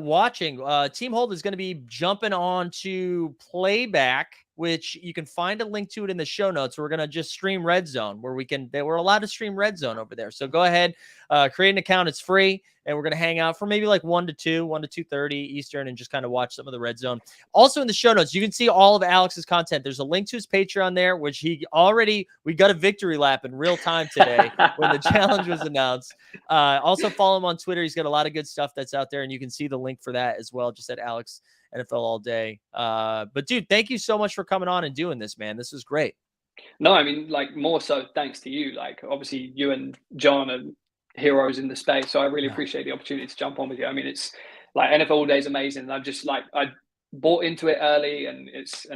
watching, Team Hold is going to be jumping on to Playback, which you can find a link to it in the show notes. We're going to just stream Red Zone, where we're allowed to stream Red Zone over there. So go ahead, create an account. It's free, and we're going to hang out for maybe like 1 to 2:30 Eastern, and just kind of watch some of the Red Zone. Also in the show notes, you can see all of Alex's content. There's a link to his Patreon there, which we got a victory lap in real time today when the challenge was announced. Also follow him on Twitter. He's got a lot of good stuff that's out there, and you can see the link for that as well, just at Alex NFL All Day. But dude, thank you so much for coming on and doing this, man. This was great. No, I mean, like, more so thanks to you. Like, obviously you and John are heroes in the space, so I really appreciate the opportunity to jump on with you. I mean, it's like NFL All Day is amazing. I'm just like, I bought into it early, and it's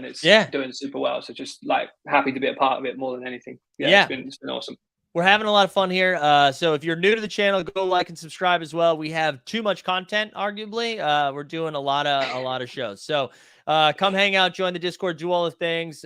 doing super well. So just like happy to be a part of it more than anything. It's been awesome. We're having a lot of fun here. So if you're new to the channel, go like and subscribe as well. We have too much content, arguably. We're doing a lot of shows. So come hang out, join the Discord, do all the things.